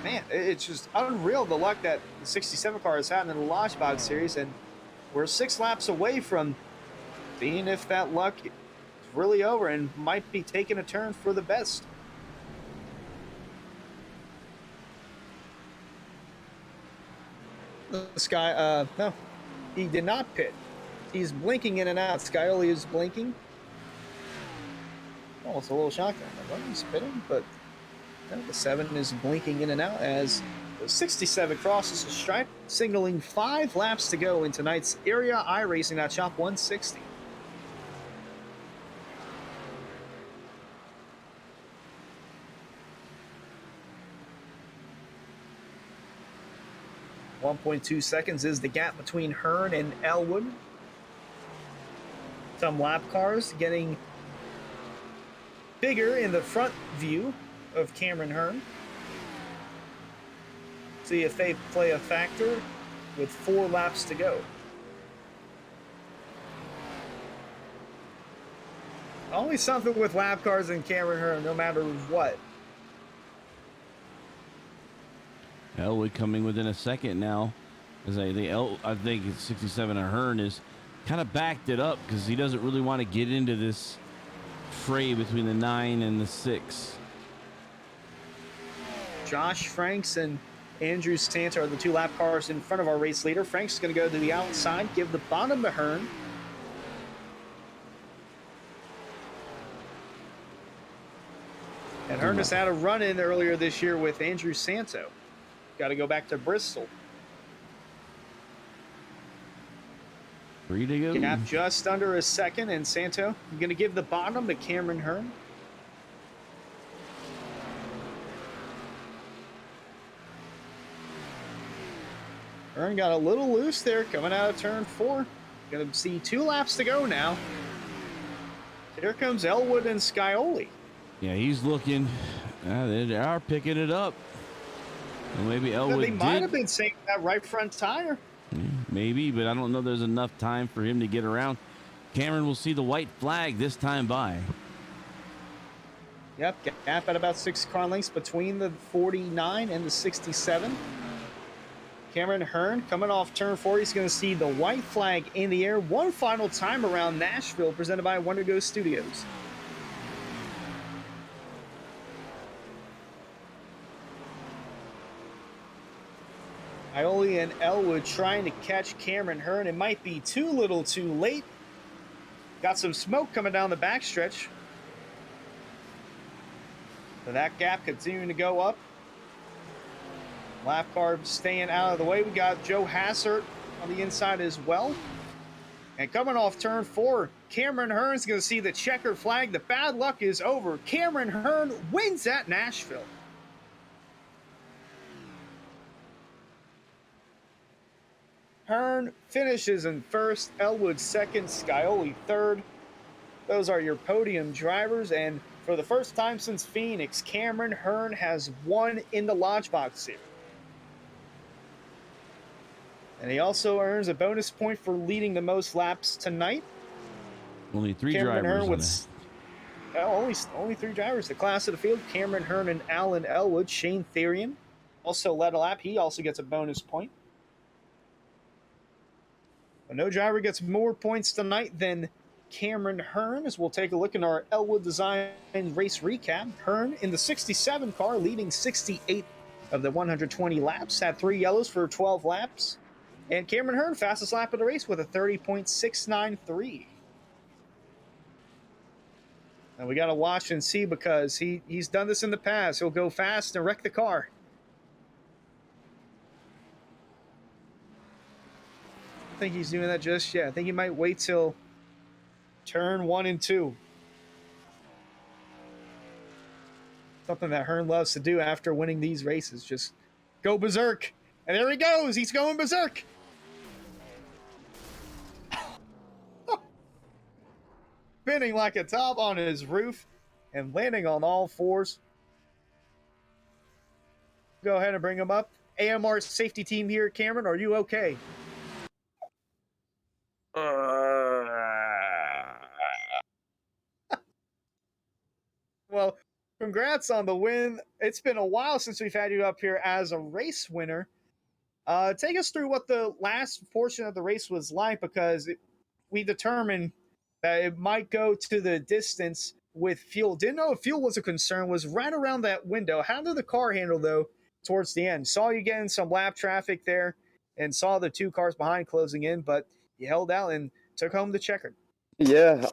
man, it's just unreal the luck that the 67 car has had in the Lodgebox series, and we're 6 laps away from seeing if that luck is really over and might be taking a turn for the best. This guy, no, he did not pit. He's blinking in and out. Skyoli is blinking. Oh, it's a little shocking. I thought he's pitting, but no, the 7 is blinking in and out as the 67 crosses the stripe, signaling 5 laps to go in tonight's Area I Racing at Shop 160. .2 seconds is the gap between Hearn and Elwood. Some lap cars getting bigger in the front view of Cameron Hearn. See if they play a factor with 4 laps to go. Always something with lap cars and Cameron Hearn, no matter what. Elwood coming within a second now. As I think it's 67 and Hearn is kind of backed it up because he doesn't really want to get into this fray between the 9 and the 6. Josh Franks and Andrew Santa are the 2 lap cars in front of our race leader. Franks is going to go to the outside, give the bottom to Hearn. And Hearn has had a run-in earlier this year with Andrew Santo. Got to go back to Bristol. Free to go. Gap just under a second, and Santo going to give the bottom to Cameron Hearn. Hearn got a little loose there coming out of turn 4. Going to see 2 laps to go now. Here comes Elwood and Scioli. Yeah, he's looking. They are picking it up. Well, maybe Elwood They might have been saving that right front tire. Maybe, but I don't know there's enough time for him to get around. Cameron will see the white flag this time by. Yep, gap at about 6 car lengths between the 49 and the 67. Cameron Hearn coming off turn 4. He's going to see the white flag in the air one final time around Nashville, presented by Wonder Go Studios. Ioli and Elwood trying to catch Cameron Hearn. It might be too little too late. Got some smoke coming down the backstretch. So that gap continuing to go up. Lap car staying out of the way. We got Joe Hassert on the inside as well. And coming off turn 4, Cameron Hearn's going to see the checkered flag. The bad luck is over. Cameron Hearn wins at Nashville. Hearn finishes in first, Elwood second, Scioli third. Those are your podium drivers, and for the first time since Phoenix, Cameron Hearn has won in the Lodgebox series. And he also earns a bonus point for leading the most laps tonight. Only 3 Cameron drivers. Only 3 drivers. The class of the field, Cameron Hearn and Alan Elwood. Shane Therian also led a lap. He also gets a bonus point. But no driver gets more points tonight than Cameron Hearn, as we'll take a look in our Elwood Design race recap. Hearn in the 67 car, leading 68 of the 120 laps, had 3 yellows for 12 laps. And Cameron Hearn, fastest lap of the race with a 30.693. And we got to watch and see, because he's done this in the past. He'll go fast and wreck the car. I think he's doing that just yet. I think he might wait till turn 1 and 2. Something that Hearn loves to do after winning these races. Just go berserk. And there he goes. He's going berserk. Spinning like a top on his roof and landing on all 4s. Go ahead and bring him up. AMR safety team here, Cameron. Are you okay? Well, congrats on the win. It's been a while since we've had you up here as a race winner. Take us through what the last portion of the race was like, because we determined that it might go to the distance with fuel. Didn't know if fuel was a concern, was right around that window. How did the car handle, though, towards the end? Saw you getting some lap traffic there and saw the 2 cars behind closing in, but you held out and took home the checkered. Yeah,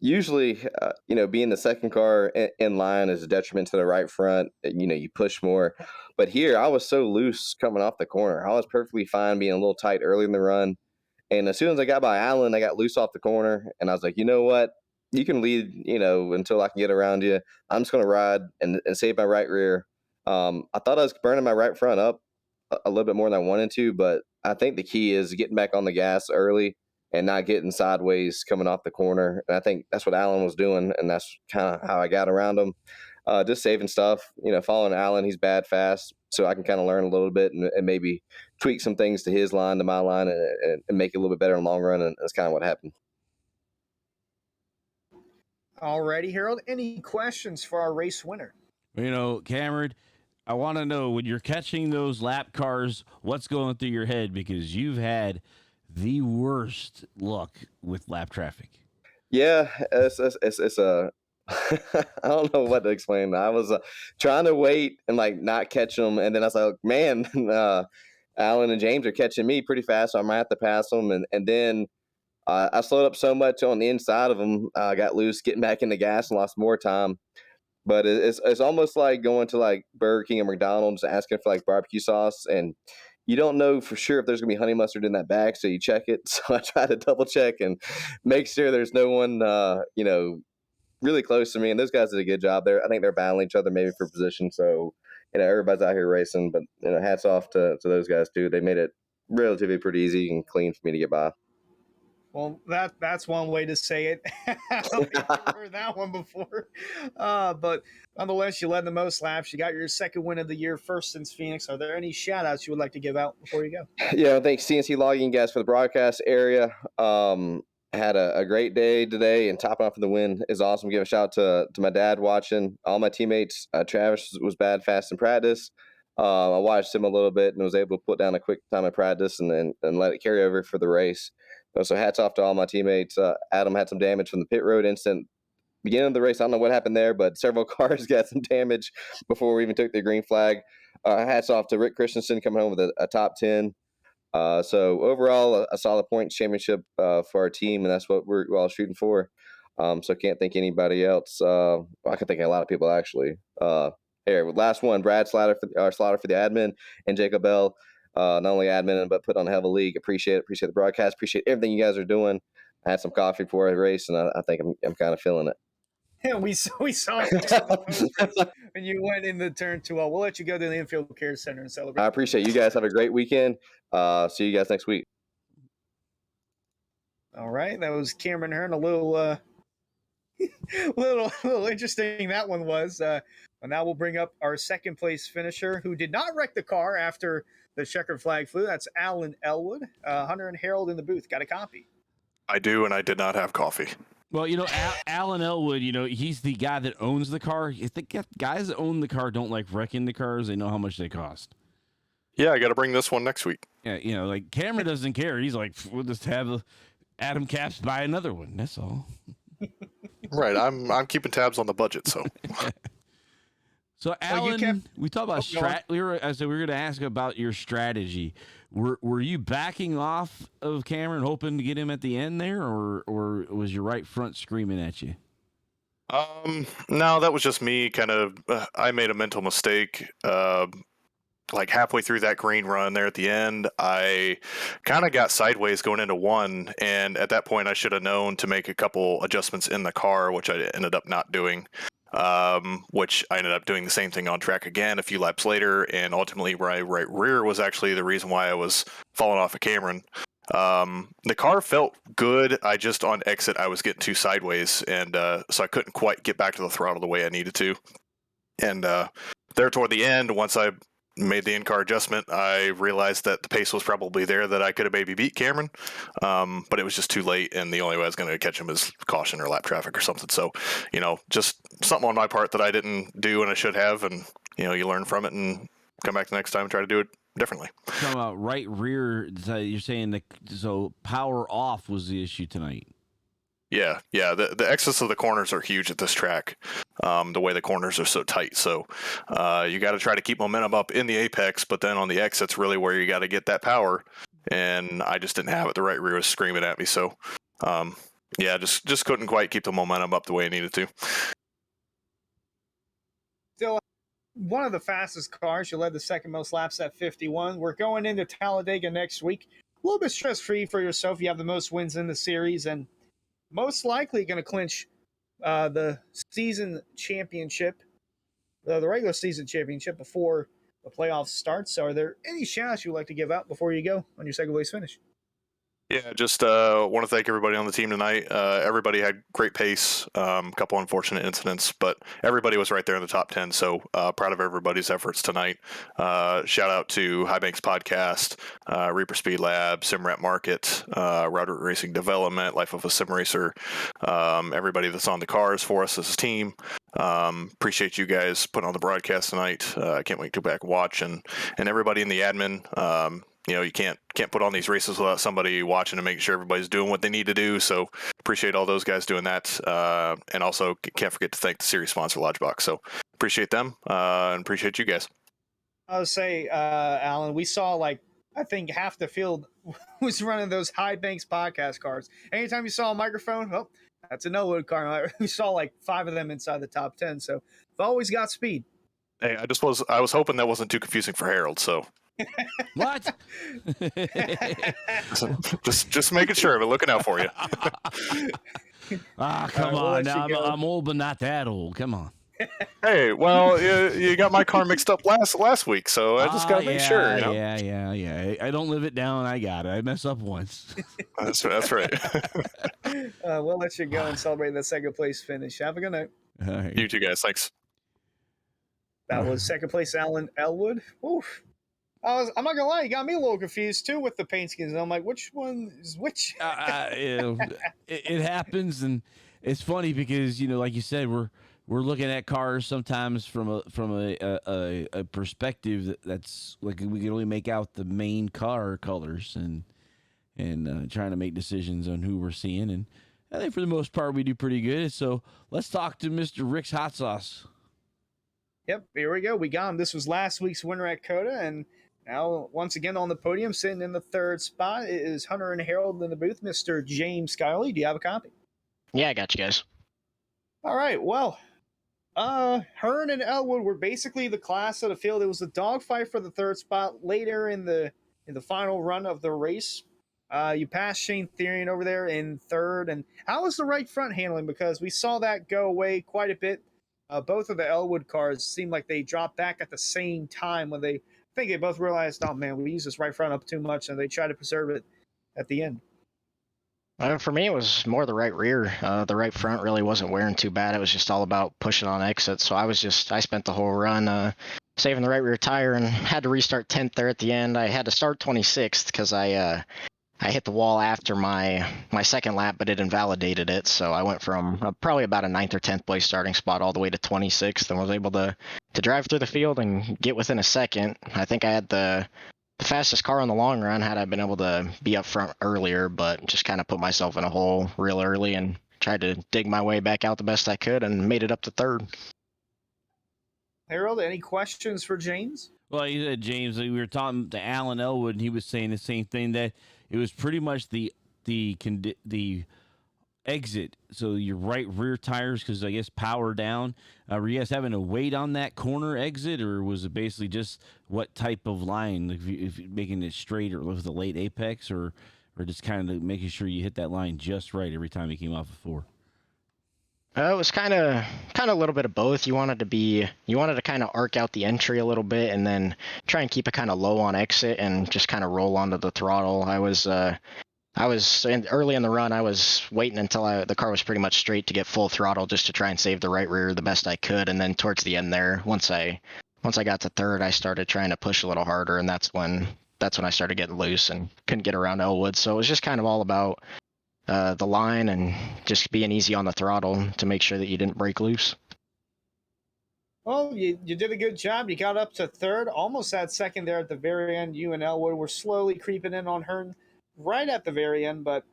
usually, being the second car in line is a detriment to the right front. You push more. But here, I was so loose coming off the corner. I was perfectly fine being a little tight early in the run. And as soon as I got by Allen, I got loose off the corner. And I was like, you know what? You can lead, until I can get around you. I'm just going to ride and save my right rear. I thought I was burning my right front up a little bit more than I wanted to. But I think the key is getting back on the gas early and not getting sideways coming off the corner. And I think that's what Allen was doing, and that's kind of how I got around him. Just saving stuff, following Allen. He's bad fast, so I can kind of learn a little bit and maybe tweak some things to his line, to my line, and make it a little bit better in the long run, and that's kind of what happened. Alrighty, Harold. Any questions for our race winner? Cameron, I want to know, when you're catching those lap cars, what's going through your head, because you've had the worst luck with lap traffic. Yeah, it's a I don't know what to explain. I was trying to wait and not catch them, and then I was like, man, Alan and James are catching me pretty fast, so I might have to pass them. And then I slowed up so much on the inside of them, I got loose, getting back in the gas, and lost more time. But it's almost like going to Burger King or McDonald's asking for barbecue sauce, and you don't know for sure if there's gonna be honey mustard in that bag, so you check it. So I try to double check and make sure there's no one, really close to me. And those guys did a good job there. I think they're battling each other maybe for position. So everybody's out here racing, but hats off to those guys too. They made it relatively pretty easy and clean for me to get by. Well, that's one way to say it. I don't think I've heard that one before. But nonetheless, you led the most laps. You got your second win of the year, first since Phoenix. Are there any shout outs you would like to give out before you go? Yeah, thanks CNC Logging guys for the broadcast area. Had a great day today, and topping off of the win is awesome. Give a shout out to my dad watching. All my teammates. Travis was bad fast in practice. I watched him a little bit and was able to put down a quick time in practice and let it carry over for the race. So hats off to all my teammates. Adam had some damage from the pit road incident beginning of the race. I don't know what happened there, but several cars got some damage before we even took the green flag. Hats off to Rick Christensen coming home with a top 10. So overall, a solid points championship for our team, and that's what we're all shooting for. So can't thank anybody else. I can thank a lot of people actually. Here, last one, Brad Slaughter for the admin, and Jacob Bell, not only admin but put on a hell of a league. Appreciate the broadcast. Appreciate everything you guys are doing. I had some coffee before I race, and I think I'm kind of feeling it. Yeah, we saw it when you went in the turn 2. We'll let you go to the infield care center and celebrate. I appreciate you guys. Have a great weekend. See you guys next week. All right, that was Cameron Hearn. A little little interesting that one was. And now we'll bring up our second place finisher who did not wreck the car after the checkered flag flew. That's Alan Elwood. Hunter and Harold in the booth. Got a copy? I do, and I did not have coffee. Well, Alan Elwood, he's the guy that owns the car. I think guys that own the car don't like wrecking the cars. They know how much they cost. Yeah, I got to bring this one next week. Yeah, like Cameron doesn't care. He's like, we'll just have Adam Caps buy another one. That's all. Right, I'm keeping tabs on the budget, so. So Alan, we talked about we were going to ask about your strategy. Were you backing off of Cameron, hoping to get him at the end there, or was your right front screaming at you? No, that was just me. Kind of, I made a mental mistake. Like halfway through that green run there at the end, I kind of got sideways going into one, and at that point, I should have known to make a couple adjustments in the car, which I ended up not doing. Which I ended up doing the same thing on track again a few laps later, and ultimately my right rear was actually the reason why I was falling off of Cameron. The car felt good. I just on exit I was getting too sideways, and so I couldn't quite get back to the throttle the way I needed to. And there toward the end, once I made the in-car adjustment, I realized that the pace was probably there, that I could have maybe beat Cameron, but it was just too late, and the only way I was going to catch him is caution or lap traffic or something. So, just something on my part that I didn't do and I should have, and, you learn from it and come back the next time and try to do it differently. Talking about right rear, you're saying so power off was the issue tonight. Yeah. The exits of the corners are huge at this track. The way the corners are so tight. So you got to try to keep momentum up in the apex, but then on the exits, really where you got to get that power. And I just didn't have it. The right rear was screaming at me. So just couldn't quite keep the momentum up the way I needed to. Still one of the fastest cars. You led the second most laps at 51. We're going into Talladega next week. A little bit stress-free for yourself. You have the most wins in the series, and most likely going to clinch the season championship, the regular season championship before the playoffs start. So are there any shout-outs you'd like to give out before you go on your second place finish? Yeah, just want to thank everybody on the team tonight. Everybody had great pace, a couple unfortunate incidents, but everybody was right there in the top 10. So proud of everybody's efforts tonight. Shout out to High Banks Podcast, Reaper Speed Lab, SimRat Market, Roderick Racing Development, Life of a Sim Racer, everybody that's on the cars for us as a team. Appreciate you guys putting on the broadcast tonight. I can't wait to go back and watch, and everybody in the admin. You can't put on these races without somebody watching to make sure everybody's doing what they need to do. So appreciate all those guys doing that. And also can't forget to thank the series sponsor, Lodgebox. So appreciate them and appreciate you guys. I would say, Alan, we saw I think half the field was running those High Banks Podcast cars. Anytime you saw a microphone, well, that's an Elwood car. We saw 5 of them inside the top 10. So they've always got speed. Hey, I was hoping that wasn't too confusing for Harold. So. What? just making sure, but looking out for you. Come on. Now, I'm old, but not that old. Come on. Hey, well, you got my car mixed up last week, so I just got to make sure. You know? Yeah. I don't live it down. I got it. I mess up once. That's right. We'll let you go and celebrate the second place finish. Have a good night. All right. You two guys, thanks. That was second place, Alan Elwood. Oof. I'm not gonna lie, you got me a little confused too with the paint skins. I'm like, which one is which? It happens, and it's funny because like you said, we're looking at cars sometimes from a perspective that's like we can only make out the main car colors and trying to make decisions on who we're seeing, and I think for the most part we do pretty good. So let's talk to Mr. Rick's Hot Sauce. Yep, here we go. We got him. This was last week's winner at Coda, and now once again on the podium, sitting in the third spot, is Hunter and Harold in the booth, Mr. James Skyley. Do you have a copy? Yeah, I got you guys. All right. Well, Hearn and Elwood were basically the class of the field. It was a dogfight for the third spot later in the final run of the race. You passed Shane Therian over there in third. And how was the right front handling? Because we saw that go away quite a bit. Both of the Elwood cars seemed like they dropped back at the same time when I think they both realized, oh man, we use this right front up too much, and they tried to preserve it at the end. For me, it was more the right rear. The right front really wasn't wearing too bad. It was just all about pushing on exit. So I spent the whole run saving the right rear tire and had to restart 10th there at the end. I had to start 26th because I hit the wall after my second lap, but it invalidated it. So I went from probably about a 9th or 10th place starting spot all the way to 26th and was able to drive through the field and get within a second. I think I had the fastest car on the long run had I been able to be up front earlier, but just kind of put myself in a hole real early and tried to dig my way back out the best I could and made it up to third. Harold, any questions for James? Well, you said, James, we were talking to Alan Elwood, and he was saying the same thing, that it was pretty much the exit. So your right rear tires, because I guess power down. Were you guys having to wait on that corner exit, or was it basically just what type of line, if you're making it straight, or with the late apex, or just kind of making sure you hit that line just right every time you came off of four? It was kind of a little bit of both. You wanted to kind of arc out the entry a little bit and then try and keep it kind of low on exit and just kind of roll onto the throttle. I was early in the run. I was waiting until the car was pretty much straight to get full throttle just to try and save the right rear the best I could. And then towards the end there, once I got to third, I started trying to push a little harder, and that's when I started getting loose and couldn't get around Elwood. So it was just kind of all about the line and just being easy on the throttle to make sure that you didn't break loose. Well, you did a good job. You got up to third, almost had second there at the very end. You and Elwood were slowly creeping in on Hearn right at the very end, but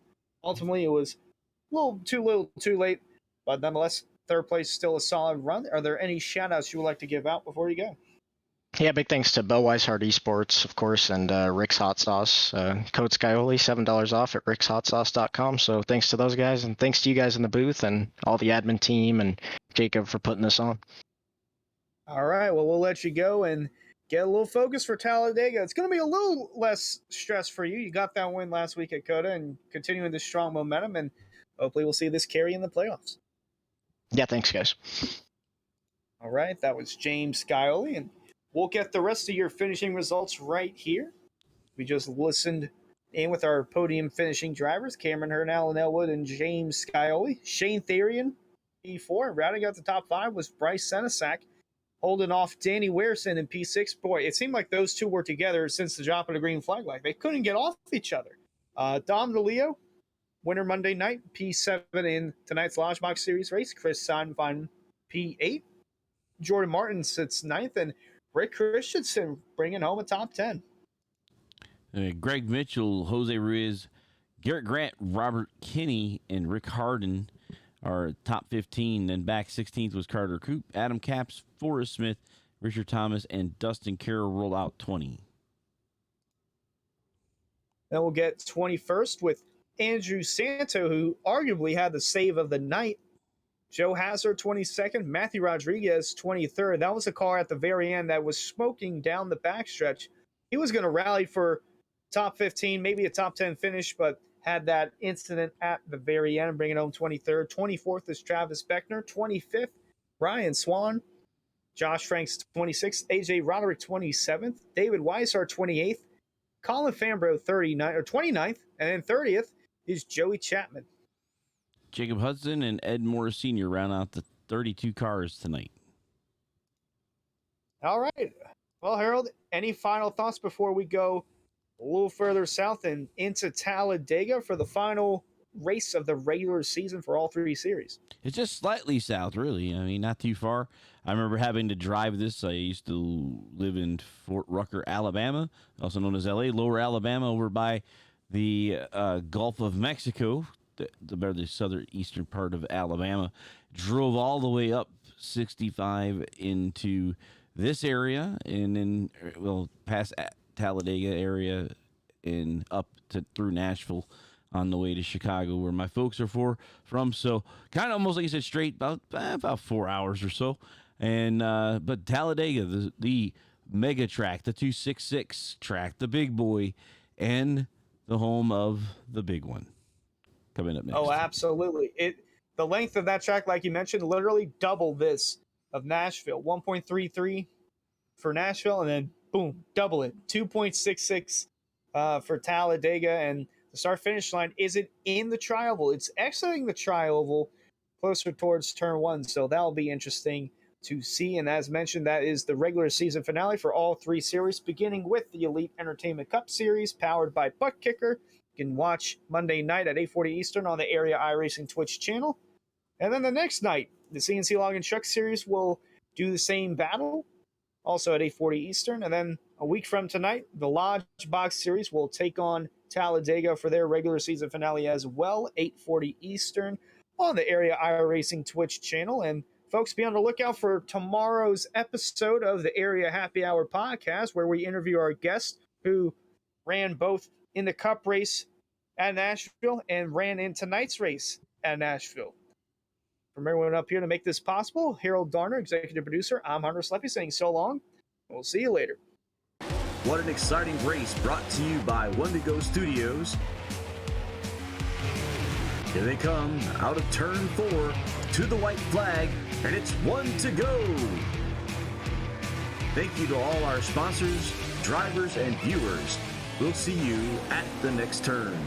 ultimately it was a little too late. But nonetheless, third place still a solid run. Are there any shout-outs you would like to give out before you go? Yeah, big thanks to Bo Weishart Esports, of course, and Rick's Hot Sauce. Code Skyoli, $7 off at rickshotsauce.com. So thanks to those guys, and thanks to you guys in the booth and all the admin team and Jacob for putting this on. All right, well, we'll let you go and get a little focus for Talladega. It's going to be a little less stress for you. You got that win last week at Coda and continuing this strong momentum, and hopefully we'll see this carry in the playoffs. Yeah, thanks, guys. All right, that was James Skyoli, and we'll get the rest of your finishing results right here. We just listened in with our podium finishing drivers, Cameron Hearn, Alan Elwood, and James Skyoli. Shane Therian, P4, and rounding out the top five was Bryce Senesac, holding off Danny Wearson in P6. Boy, it seemed like those two were together since the drop of the green flag. Like they couldn't get off each other. Dom DeLeo, winner Monday night, P7 in tonight's Lodgebox Series race. Chris Seinfein, P8. Jordan Martin sits ninth, and Rick Christensen bringing home a top 10. Greg Mitchell, Jose Ruiz, Garrett Grant, Robert Kinney, and Rick Harden are top 15. Then back 16th was Carter Coop, Adam Capps, Forrest Smith, Richard Thomas, and Dustin Carroll rolled out 20. Then we'll get 21st with Andrew Santo, who arguably had the save of the night. Joe Hazard, 22nd. Matthew Rodriguez, 23rd. That was a car at the very end that was smoking down the backstretch. He was going to rally for top 15, maybe a top 10 finish, but had that incident at the very end, bringing home 23rd. 24th is Travis Beckner. 25th, Ryan Swan, Josh Franks 26th, AJ Roderick 27th, David Weisar 28th, Colin Fambro 29th, and then 30th is Joey Chapman. Jacob Hudson and Ed Morris Sr. round out the 32 cars tonight. All right. Well, Harold, any final thoughts before we go a little further south and into Talladega for the final race of the regular season for all three series? It's just slightly south, really. I mean, not too far. I remember having to drive this. I used to live in Fort Rucker, Alabama, also known as L.A., Lower Alabama, over by the Gulf of Mexico, the southeastern part of Alabama. Drove all the way up 65 into this area, and then, well, past Talladega area and up to through Nashville on the way to Chicago, where my folks are from. So kind of almost like you said, straight about 4 hours or so. And but Talladega, the mega track, the 266 track, the big boy, and the home of the big one coming up next. Oh, absolutely. The length of that track, like you mentioned, literally double this of Nashville. 1.33 for Nashville, and then boom, double it. 2.66 for Talladega, and the start-finish line isn't in the tri-oval. It's exiting the tri-oval closer towards turn one, so that'll be interesting to see. And as mentioned, that is the regular season finale for all three series, beginning with the Elite Entertainment Cup Series, powered by Butt Kicker. You can watch Monday night at 8:40 Eastern on the Area iRacing Twitch channel. And then the next night, the CNC Log and Truck Series will do the same battle, also at 8:40 Eastern. And then a week from tonight, the Lodgebox Series will take on Talladega for their regular season finale as well, 8:40 Eastern on the Area iRacing Twitch channel. And folks, be on the lookout for tomorrow's episode of the Area Happy Hour podcast, where we interview our guest who ran both in the Cup race at Nashville and ran in tonight's race at Nashville. From everyone up here to make this possible, Harold Darner, executive producer, I'm Hunter Sleppy saying so long. We'll see you later. What an exciting race brought to you by Wendigo Studios. Here they come out of turn 4 to the white flag, and it's 1 to go. Thank you to all our sponsors, drivers, and viewers. We'll see you at the next turn.